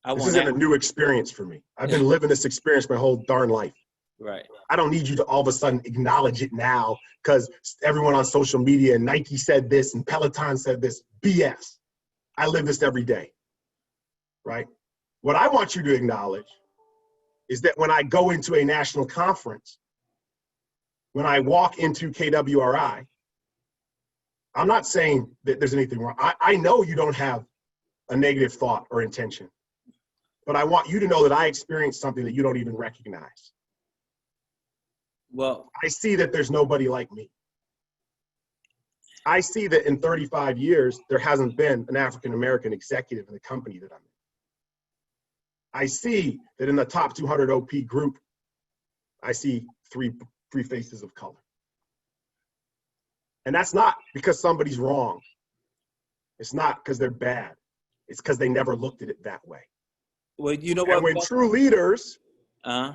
B: This isn't a new experience for me. I've been living this experience my whole darn life.
A: Right.
B: I don't need you to all of a sudden acknowledge it now because everyone on social media and Nike said this and Peloton said this. BS. I live this every day, right? What I want you to acknowledge is that when I go into a national conference, when I walk into KWRI, I'm not saying that there's anything wrong. I know you don't have a negative thought or intention, but I want you to know that I experienced something that you don't even recognize.
A: Well,
B: I see that there's nobody like me. I see that in 35 years, there hasn't been an African-American executive in the company that I'm in. I see that in the top 200 OP group, I see three faces of color. And that's not because somebody's wrong. It's not because they're bad. It's because they never looked at it that way.
A: well, you know what?
B: And when true leaders
A: Uh,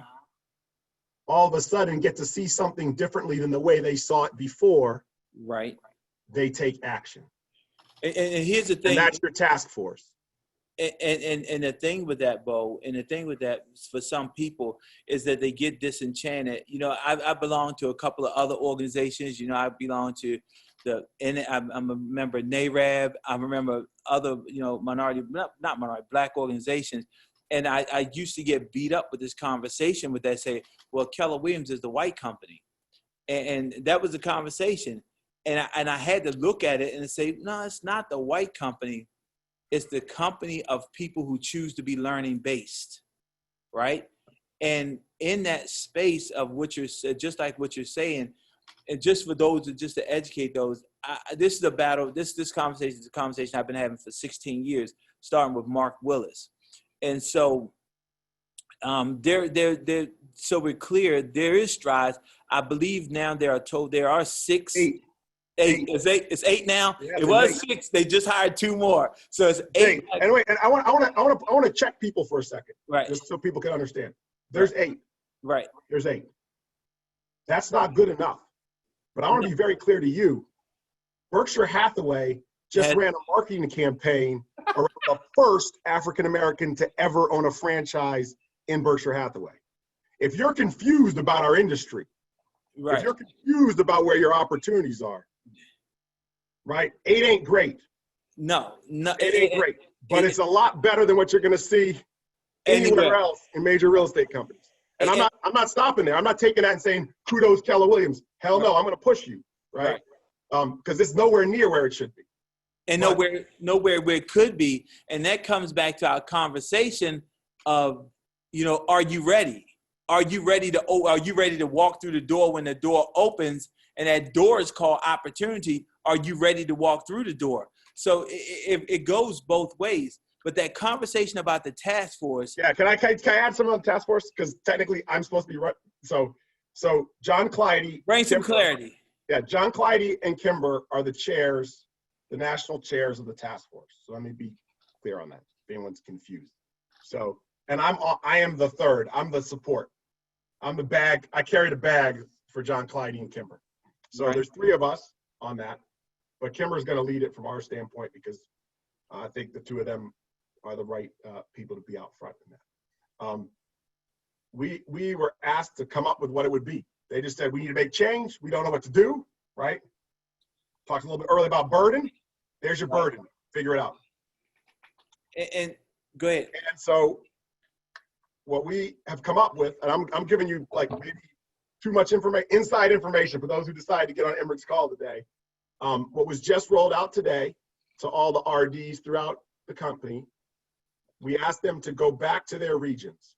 B: all of a sudden get to see something differently than the way they saw it before,
A: right.
B: they take action.
A: And here's the
B: And
A: thing.
B: that's your task force.
A: And the thing with that, Bo, and the thing with that for some people is that they get disenchanted. You know, I belong to a couple of other organizations. You know, I belong to I'm a member of NARAB. I remember other, you know, not minority, black organizations. And I used to get beat up with this conversation with that say, well, Keller Williams is the white company. And that was the conversation. And I had to look at it and say, no, it's not the white company. It's the company of people who choose to be learning based, right? And in that space of what you're, just like what you're saying, and just for those, just to educate those, this is a battle. This conversation is a conversation I've been having for 16 years, starting with Mark Willis. And so so we're clear, there is strides. I believe now there are six. Eight. It's eight now.
B: Yeah,
A: it was 6. They just hired 2 more, so it's 8.
B: Anyway, and I want to check people for a second,
A: Right.
B: just so people can understand. There's 8.
A: Right.
B: There's 8. That's not good enough. But I want to be very clear to you. Berkshire Hathaway just ran a marketing campaign around the first African American to ever own a franchise in Berkshire Hathaway. If you're confused about our industry,
A: right.
B: if you're confused about where your opportunities are, right? 8 ain't great.
A: No,
B: 8 ain't great, but it's a lot better than what you're going to see anywhere else in major real estate companies. And I'm not stopping there. I'm not taking that and saying kudos Keller Williams. Hell no, I'm going to push you, right? Because it's nowhere near where it should be.
A: And nowhere where it could be. And that comes back to our conversation of, you know, are you ready? Are you ready to walk through the door when the door opens, and that door is called opportunity? Are you ready to walk through the door? So it goes both ways. But that conversation about the task force.
B: Yeah, can I add something on the task force? Because technically I'm supposed to be right. So John Clyde.
A: Bring some clarity.
B: Yeah, John Clyde and Kimber are the chairs, the national chairs of the task force. So let me be clear on that, if anyone's confused. So, and I am the third. I'm the support. I'm the bag. I carry the bag for John Clyde and Kimber. So there's 3 of us on that, but Kimber's going to lead it from our standpoint because I think the 2 of them are the right people to be out front in that. We were asked to come up with what it would be. They just said, we need to make change. We don't know what to do, right? Talked a little bit earlier about burden. There's your burden. Figure it out.
A: And go ahead.
B: And so what we have come up with, and I'm giving you like maybe too much information, inside information for those who decide to get on Emmerich call today. What was just rolled out today to all the RDs throughout the company, we asked them to go back to their regions.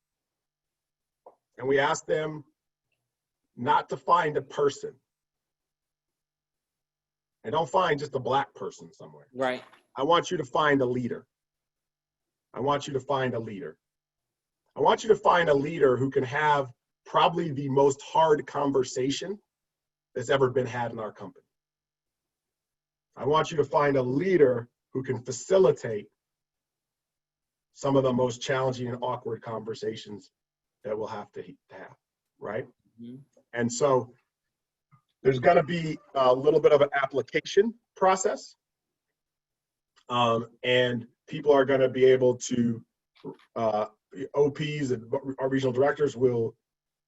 B: And we asked them not to find a person. And don't find just a black person somewhere.
A: Right.
B: I want you to find a leader. I want you to find a leader. I want you to find a leader who can have probably the most hard conversation that's ever been had in our company. I want you to find a leader who can facilitate some of the most challenging and awkward conversations that we'll have to have, right?
A: Mm-hmm.
B: And so there's going to be a little bit of an application process, and people are going to be able to, OPs and our regional directors will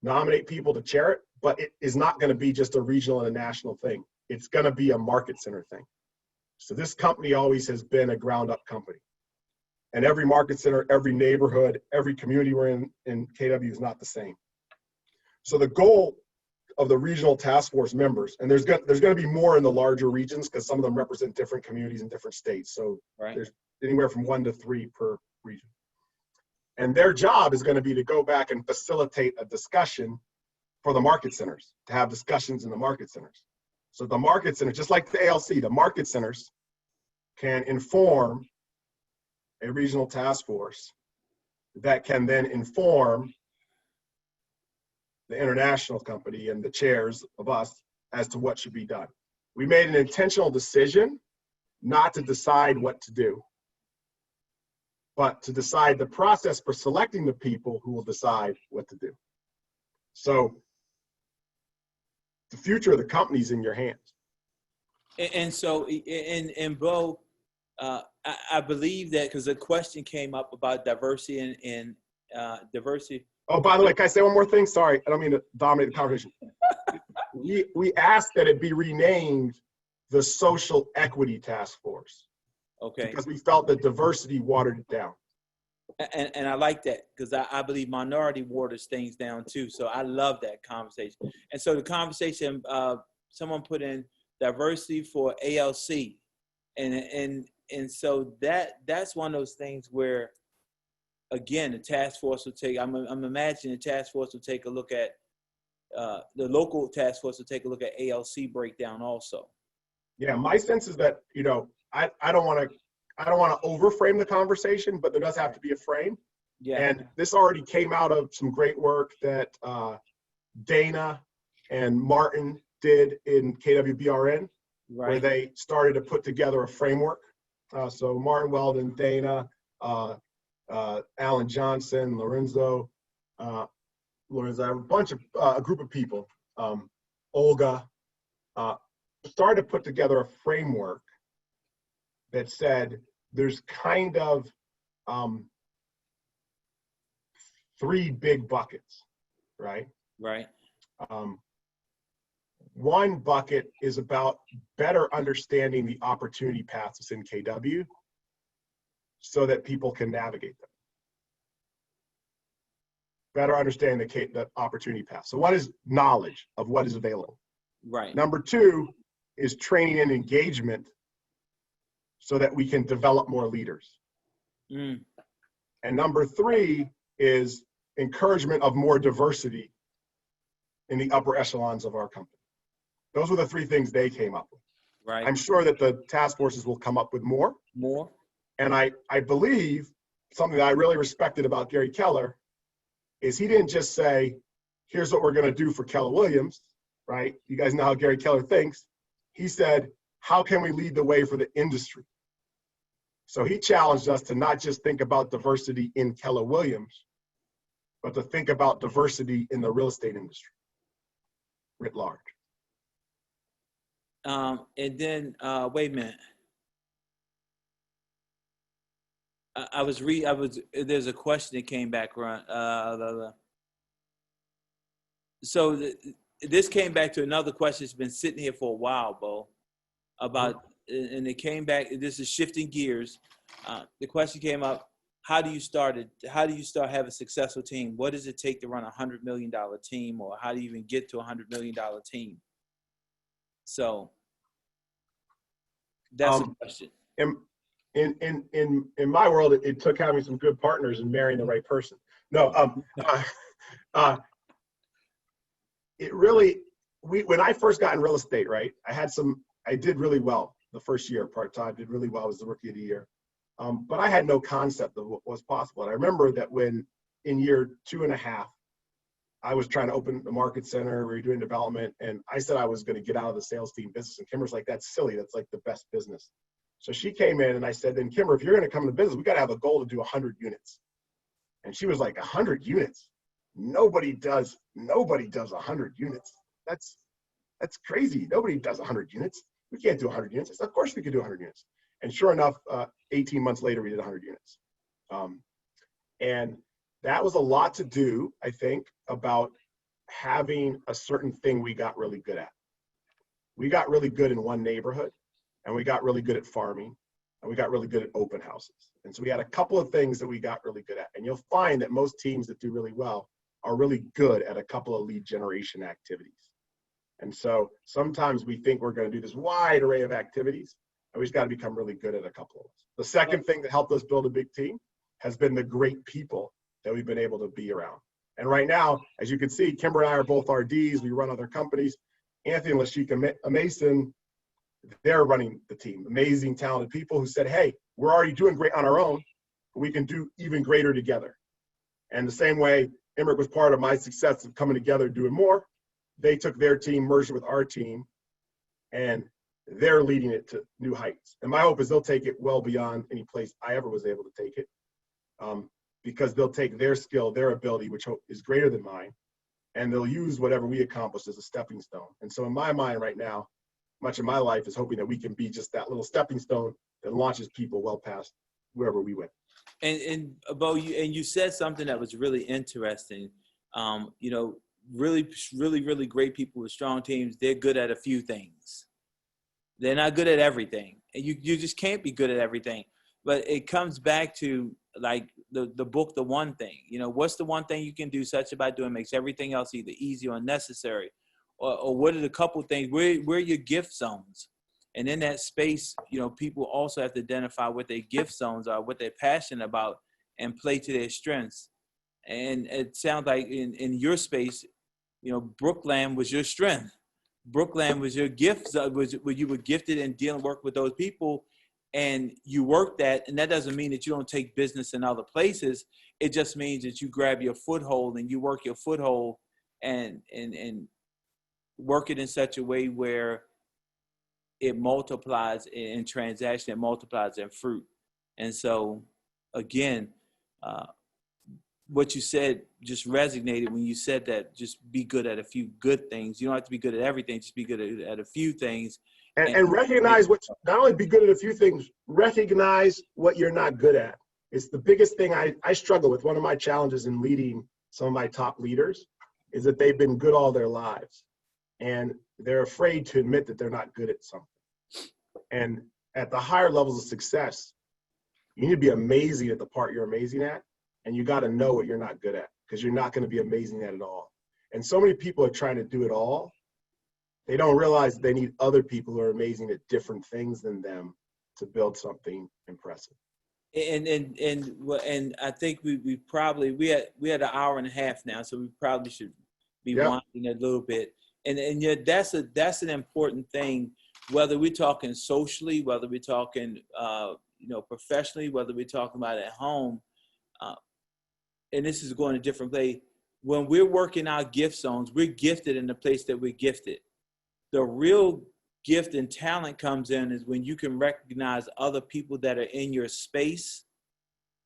B: nominate people to chair it, but it is not going to be just a regional and a national thing. It's going to be a market center thing. So this company always has been a ground up company. And every market center, every neighborhood, every community we're in KW is not the same. So the goal of the regional task force members, and there's going to be more in the larger regions because some of them represent different communities in different states. So there's anywhere from 1 to 3 per region. And their job is going to be to go back and facilitate a discussion for the market centers, to have discussions in the market centers. So the market center, just like the ALC, the market centers can inform a regional task force that can then inform the international company and the chairs of us as to what should be done. We made an intentional decision not to decide what to do, but to decide the process for selecting the people who will decide what to do. So the future of the company is in your hands.
A: And so, Bo, I believe that because a question came up about diversity and diversity.
B: Oh, by the way, can I say one more thing? Sorry, I don't mean to dominate the conversation. we asked that it be renamed the Social Equity Task Force.
A: Okay.
B: Because we felt that diversity watered it down.
A: And I like that because I believe minority waters things down too. So I love that conversation. And so the conversation, someone put in diversity for ALC, and so that's one of those things where, again, the task force will take. I'm imagining the task force will take a look at the local task force will take a look at ALC breakdown also.
B: Yeah, my sense is that I don't want to overframe the conversation, but there does have to be a frame.
A: Yeah.
B: And this already came out of some great work that Dana and Martin did in KWBRN, where they started to put together a framework. So Martin Weldon, Dana, Alan Johnson, Lorenzo, a bunch of a group of people, Olga, started to put together a framework that said there's kind of 3 big buckets, right?
A: Right.
B: One bucket is about better understanding the opportunity paths in KW so that people can navigate them. Better understanding the opportunity path. So one is knowledge of what is available.
A: Right.
B: Number 2 is training and engagement so that we can develop more leaders.
A: Mm.
B: And number 3 is encouragement of more diversity in the upper echelons of our company. Those were the 3 things they came up with.
A: Right.
B: I'm sure that the task forces will come up with more. And I believe something that I really respected about Gary Keller is he didn't just say, here's what we're going to do for Keller Williams, right? You guys know how Gary Keller thinks. He said, how can we lead the way for the industry? So he challenged us to not just think about diversity in Keller Williams, but to think about diversity in the real estate industry writ large.
A: And then, wait a minute. There's a question that came back around. So this came back to another question that's been sitting here for a while, Bo, about, and it came back, this is shifting gears. The question came up, how do you start have a successful team? What does it take to run a $100 million team, or how do you even get to a $100 million team? So that's a question.
B: In my world, it took having some good partners and marrying the right person. No, it really, when I first got in real estate, right, I did really well the first year part-time, did really well, I was the rookie of the year. But I had no concept of what was possible. And I remember that when in year 2.5, I was trying to open the market center, we were doing development, and I said I was going to get out of the sales team business. And Kimber's like, that's silly. That's like the best business. So she came in and I said, then Kimber, if you're going to come to business, we got to have a goal to do 100 units. And she was like, 100 units? Nobody does 100 units. That's crazy. Nobody does 100 units. We can't do 100 units. I said, of course we could do 100 units. And sure enough, 18 months later, we did 100 units. And that was a lot to do, I think, about having a certain thing we got really good at. We got really good in one neighborhood, and we got really good at farming, and we got really good at open houses. And so we had a couple of things that we got really good at. And you'll find that most teams that do really well are really good at a couple of lead generation activities. And so sometimes we think we're going to do this wide array of activities, and we just got to become really good at a couple of them. The second thing that helped us build a big team has been the great people that we've been able to be around. And right now, as you can see, Kimber and I are both RDs. We run other companies. Anthony and Lashika Mason, they're running the team. Amazing, talented people who said, hey, we're already doing great on our own, but we can do even greater together. And the same way Emmerich was part of my success of coming together, doing more, they took their team, merged it with our team, and they're leading it to new heights. And my hope is they'll take it well beyond any place I ever was able to take it, because they'll take their skill, their ability, which is greater than mine, and they'll use whatever we accomplish as a stepping stone. And so in my mind right now, much of my life is hoping that we can be just that little stepping stone that launches people well past wherever we went.
A: And Bo, you said something that was really interesting. You know, really great people with strong teams, they're good at a few things. They're not good at everything. And you just can't be good at everything. But it comes back to like the book, The One Thing. You know, what's the one thing you can do such about doing makes everything else either easy or unnecessary? Or what are the couple things, where are your gift zones? And in that space, you know, people also have to identify what their gift zones are, what they're passionate about, and play to their strengths. And it sounds like in your space, you know, Brookland was your strength. Brookland was your gift, was where you were gifted in dealing, work with those people, and you work that. And that doesn't mean that you don't take business in other places. It just means that you grab your foothold and you work your foothold and work it in such a way where it multiplies in transaction, it multiplies in fruit. And so, again, what you said just resonated when you said that. Just be good at a few good things. You don't have to be good at everything. Just be good at a few things.
B: And recognize what, not only be good at a few things, recognize what you're not good at. It's the biggest thing I struggle with. One of my challenges in leading some of my top leaders is that they've been good all their lives. And they're afraid to admit that they're not good at something. And at the higher levels of success, you need to be amazing at the part you're amazing at. And you got to know what you're not good at, because you're not going to be amazing at it all. And so many people are trying to do it all. They don't realize they need other people who are amazing at different things than them to build something impressive.
A: And I think we had an hour and a half now, so we probably should be winding a little bit. And yeah, that's an important thing, whether we're talking socially, whether we're talking professionally, whether we're talking about at home. And this is going a different way. When we're working our gift zones, we're gifted in the place that we're gifted. The real gift and talent comes in is when you can recognize other people that are in your space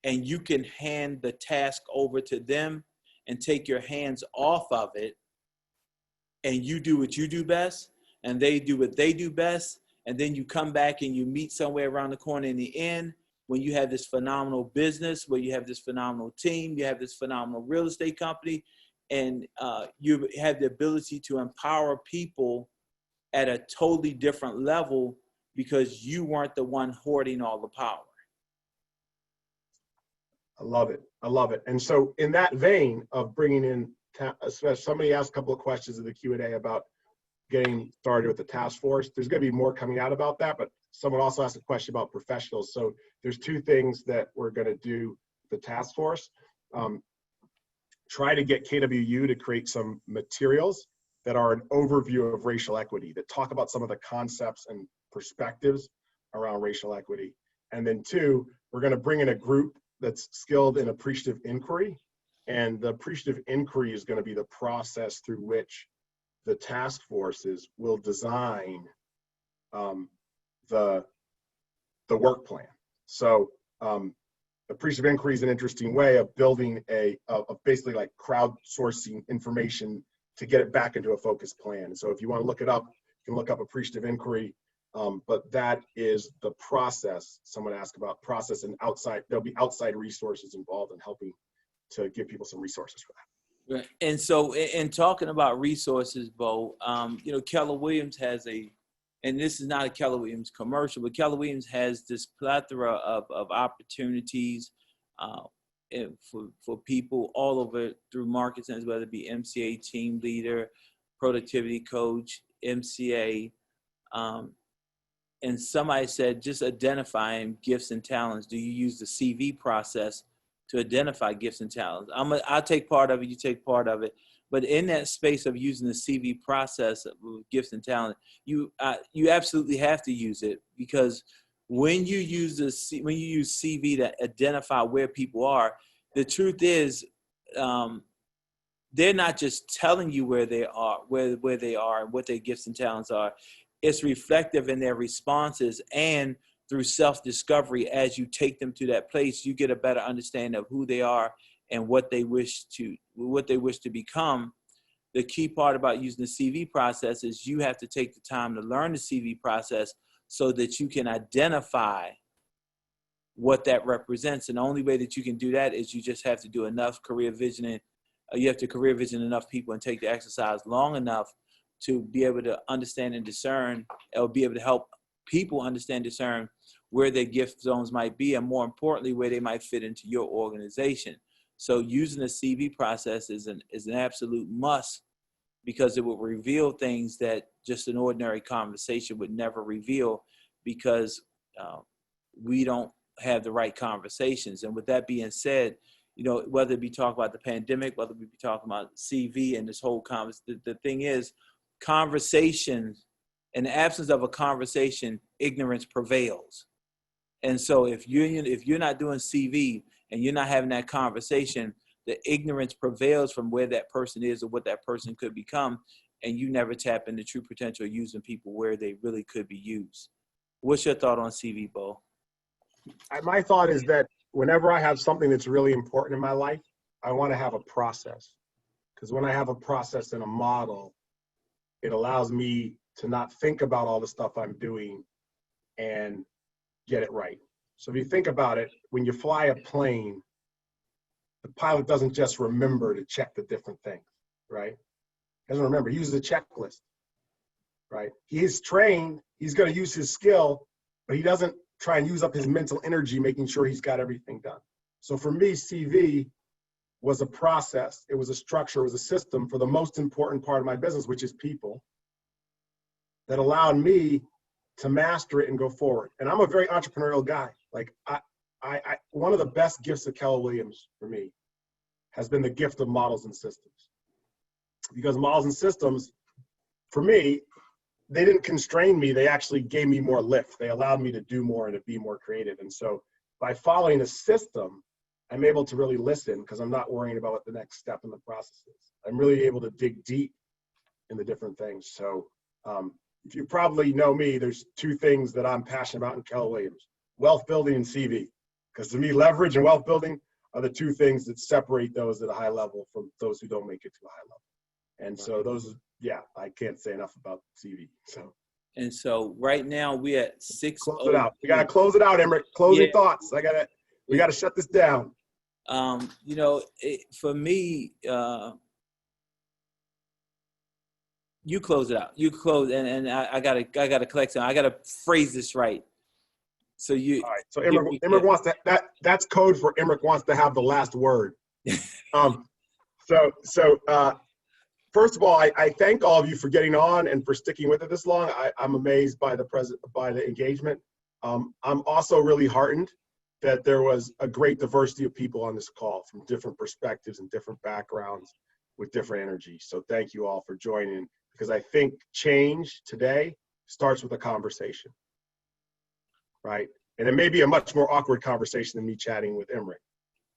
A: and you can hand the task over to them and take your hands off of it, and you do what you do best and they do what they do best. And then you come back and you meet somewhere around the corner in the end, when you have this phenomenal business, where you have this phenomenal team, you have this phenomenal real estate company, and you have the ability to empower people at a totally different level because you weren't the one hoarding all the power.
B: I love it. I love it. And so in that vein of bringing in, somebody asked a couple of questions in the Q&A about getting started with the task force. There's going to be more coming out about that, but someone also asked a question about professionals. So there's two things that we're going to do with the task force. Try to get KWU to create some materials that are an overview of racial equity, that talk about some of the concepts and perspectives around racial equity. And then two, we're going to bring in a group that's skilled in appreciative inquiry. And the appreciative inquiry is going to be the process through which the task forces will design the the work plan. So appreciative inquiry is an interesting way of building of basically like crowdsourcing information to get it back into a focused plan. So if you want to look it up, you can look up appreciative inquiry. But that is the process. Someone asked about process, and there'll be outside resources involved in helping to give people some resources for that.
A: Right. And so in talking about resources, Bo, Keller Williams has and this is not a Keller Williams commercial, but Keller Williams has this plethora of opportunities for people all over through market centers, whether it be MCA team leader, productivity coach, MCA. And somebody said, just identifying gifts and talents. Do you use the CV process to identify gifts and talents? I'll take part of it, you take part of it. But in that space of using the CV process with gifts and talent, you absolutely have to use it, because when you use CV to identify where people are, the truth is they're not just telling you where they are, where they are and what their gifts and talents are. It's reflective in their responses, and through self-discovery, as you take them to that place, you get a better understanding of who they are and what they wish to become. The key part about using the CV process is you have to take the time to learn the CV process so that you can identify what that represents. And the only way that you can do that is you just have to do enough career visioning. You have to career vision enough people and take the exercise long enough to be able to understand and discern, or be able to help people understand, discern where their gift zones might be, and more importantly, where they might fit into your organization. So using the CV process is an absolute must, because it will reveal things that just an ordinary conversation would never reveal, because we don't have the right conversations. And with that being said, whether it be talking about the pandemic, whether we be talking about CV and this whole conversation, the thing is, conversations, in the absence of a conversation, ignorance prevails. And so if you're not doing CV and you're not having that conversation, the ignorance prevails from where that person is or what that person could become, and you never tap into true potential using people where they really could be used. What's your thought on CV, Bo?
B: My thought is that whenever I have something that's really important in my life, I want to have a process. Because when I have a process and a model, it allows me to not think about all the stuff I'm doing and get it right. So if you think about it, when you fly a plane, the pilot doesn't just remember to check the different things, right? He doesn't remember, he uses a checklist, right? He is trained, he's going to use his skill, but he doesn't try and use up his mental energy making sure he's got everything done. So for me, CV was a process, it was a structure, it was a system for the most important part of my business, which is people, that allowed me to master it and go forward. And I'm a very entrepreneurial guy. Like I one of the best gifts of Keller Williams for me has been the gift of models and systems. Because models and systems, for me, they didn't constrain me, they actually gave me more lift. They allowed me to do more and to be more creative. And so by following a system, I'm able to really listen, because I'm not worrying about what the next step in the process is. I'm really able to dig deep in the different things. So if you probably know me, there's two things that I'm passionate about in Keller Williams: wealth building and CV. Because to me, leverage and wealth building are the two things that separate those at a high level from those who don't make it to a high level. And so those, I can't say enough about CV.
A: And so right now we at 6:00.
B: Close it out. We gotta close it out, Emmerich. Closing thoughts. We gotta shut this down.
A: For me, you close it out. You close, and I gotta collect some. I gotta phrase this right. So you.
B: All right. So Emmerich wants to. That's code for Emmerich wants to have the last word. First of all, I thank all of you for getting on and for sticking with it this long. I'm amazed by the engagement. I'm also really heartened that there was a great diversity of people on this call from different perspectives and different backgrounds with different energy. So thank you all for joining, because I think change today starts with a conversation, right? And it may be a much more awkward conversation than me chatting with Emmerich,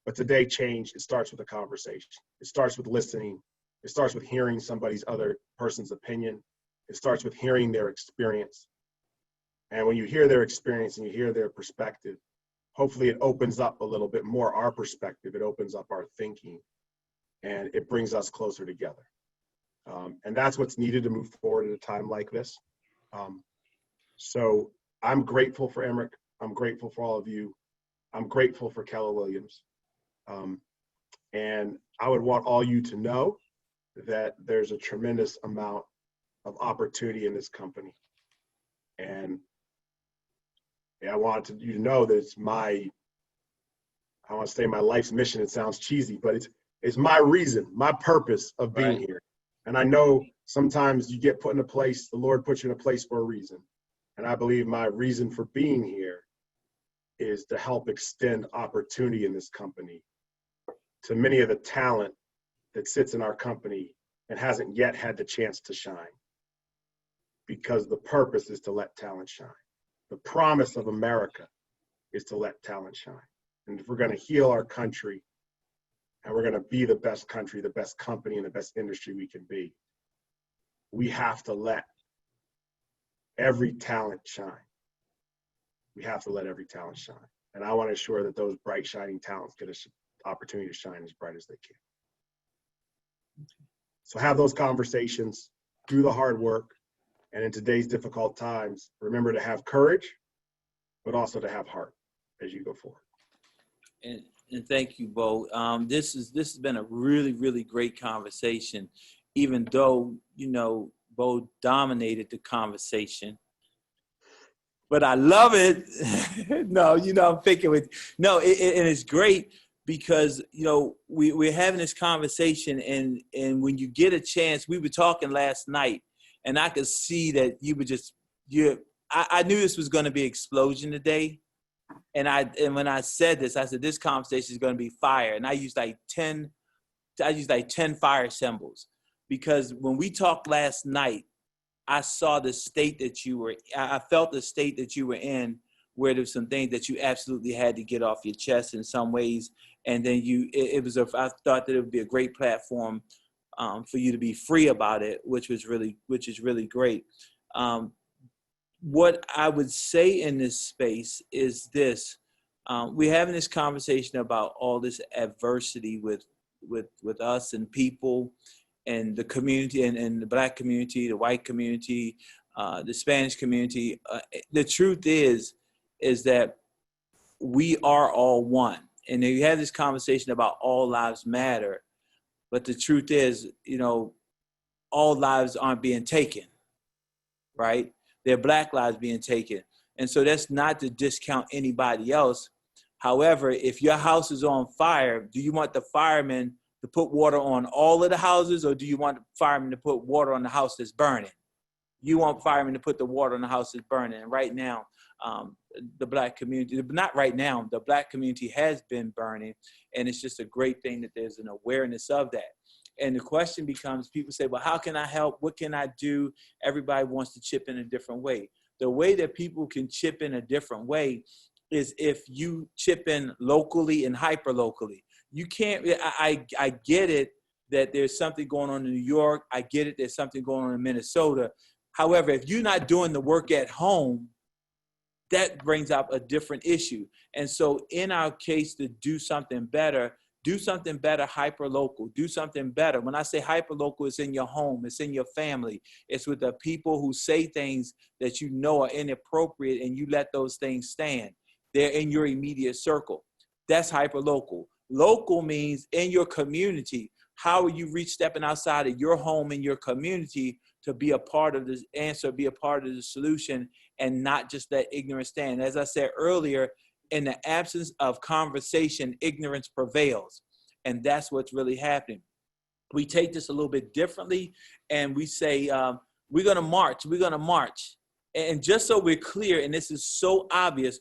B: but today change, it starts with a conversation. It starts with listening. It starts with hearing somebody's other person's opinion. It starts with hearing their experience. And when you hear their experience and you hear their perspective, hopefully it opens up a little bit more our perspective. It opens up our thinking, and it brings us closer together. And that's what's needed to move forward at a time like this. So I'm grateful for Emmerich. I'm grateful for all of you. I'm grateful for Keller Williams. And I would want all you to know that there's a tremendous amount of opportunity in this company. And I wanted you to know that it's I want to say my life's mission. It sounds cheesy, but it's my reason, my purpose of being here. And I know sometimes you get put in a place, the Lord puts you in a place for a reason. And I believe my reason for being here is to help extend opportunity in this company to many of the talent that sits in our company and hasn't yet had the chance to shine. Because the purpose is to let talent shine. The promise of America is to let talent shine. And if we're going to heal our country and we're going to be the best country, the best company, and the best industry we can be, we have to let every talent shine. We have to let every talent shine. And I want to ensure that those bright, shining talents get an opportunity to shine as bright as they can. So have those conversations, do the hard work, and in today's difficult times, remember to have courage, but also to have heart as you go forward.
A: And thank you, Bo. This has been a really, really great conversation, even though, Bo dominated the conversation. But I love it. No, I'm thinking and it's great because, we're having this conversation and when you get a chance, we were talking last night and I could see that I knew this was going to be an explosion today. And when I said this, I said, this conversation is going to be fire. And I used like 10 fire symbols because when we talked last night, I saw the state that I felt the state that you were in, where there's some things that you absolutely had to get off your chest in some ways. And then I thought that it would be a great platform for you to be free about it, which is really great. What I would say in this space is this: we're having this conversation about all this adversity with us and people and the community and the Black community, the white community, the Spanish community. The truth is that we are all one. And you have this conversation about all lives matter, but the truth is, all lives aren't being taken, right? They're Black lives being taken. And so that's not to discount anybody else. However, if your house is on fire, do you want the firemen to put water on all of the houses, or do you want the firemen to put water on the house that's burning? You want firemen to put the water on the house that's burning. And right now, the Black community, not right now, the Black community has been burning. And it's just a great thing that there's an awareness of that. And the question becomes, people say, well, how can I help? What can I do? Everybody wants to chip in a different way. The way that people can chip in a different way is if you chip in locally and hyper locally. You can't, I get it that there's something going on in New York. I get it, there's something going on in Minnesota. However, if you're not doing the work at home, that brings up a different issue. And so in our case, to do something better hyper local, do something better. When I say hyper local, it's in your home, it's in your family, it's with the people who say things that are inappropriate and you let those things stand. They're in your immediate circle. That's hyper local. Local means in your community. How are you stepping outside of your home in your community to be a part of this answer, be a part of the solution, and not just let ignorance stand? As I said earlier, in the absence of conversation, ignorance prevails. And that's what's really happening. We take this a little bit differently and we say, we're going to march. And just so we're clear, and this is so obvious,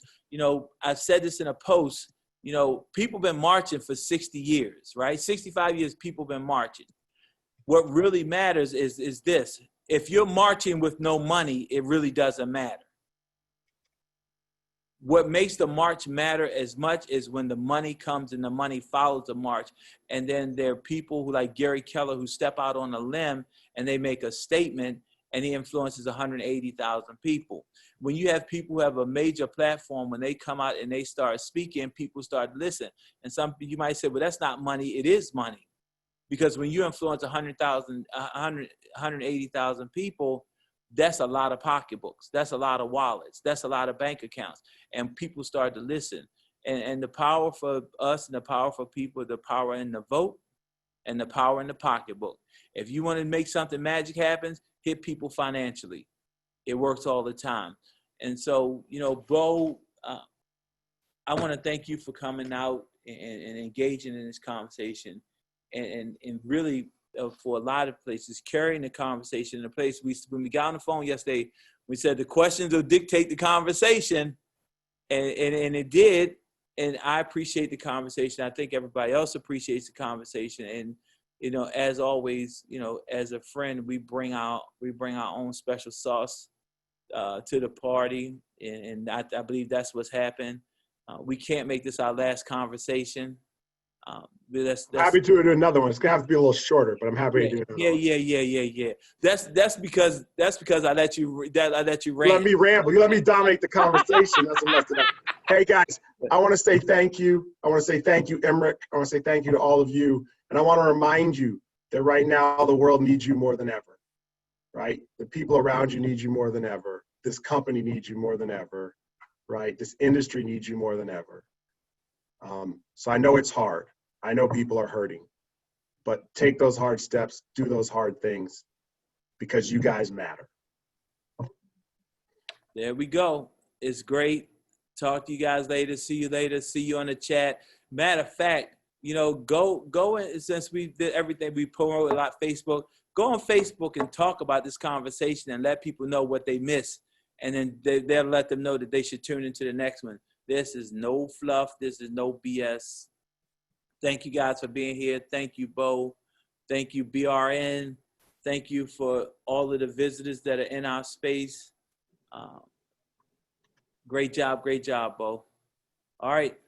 A: I've said this in a post, people been marching for 60 years, right? 65 years, people been marching. What really matters is this. If you're marching with no money, it really doesn't matter. What makes the march matter as much is when the money comes and the money follows the march. And then there are people who like Gary Keller who step out on a limb and they make a statement and he influences 180,000 people. When you have people who have a major platform, when they come out and they start speaking, people start to listen. And you might say, well, that's not money. It is money. Because when you influence 180,000 people, that's a lot of pocketbooks. That's a lot of wallets. That's a lot of bank accounts. And people start to listen. And the power for us and the power for people, the power in the vote and the power in the pocketbook. If you want to make something magic happen, hit people financially. It works all the time. And so, Bo, I want to thank you for coming out and engaging in this conversation and really for a lot of places, carrying the conversation in a place. When we got on the phone yesterday, we said the questions will dictate the conversation, and it did. And I appreciate the conversation. I think everybody else appreciates the conversation. And, as always, as a friend, we bring our own special sauce to the party. And I believe that's what's happened. We can't make this our last conversation. That's
B: happy to do another one. It's gonna have to be a little shorter, but I'm happy to do another one.
A: Yeah. That's because I let you rant.
B: You let me ramble. You let me dominate the conversation. That's what messed it up. Hey guys, I want to say thank you. I want to say thank you, Emric. I want to say thank you to all of you, and I want to remind you that right now the world needs you more than ever. Right? The people around you need you more than ever. This company needs you more than ever. Right? This industry needs you more than ever. So I know it's hard. I know people are hurting, but take those hard steps, do those hard things, because you guys matter.
A: There we go. It's great. Talk to you guys later. See you later. See you on the chat. Matter of fact, go in, since we did everything, we promote a lot Facebook, go on Facebook and talk about this conversation and let people know what they missed. And then they'll let them know that they should tune into the next one. This is no fluff. This is no BS. Thank you guys for being here. Thank you, Bo. Thank you, BRN. Thank you for all of the visitors that are in our space. Great job, Bo. All right.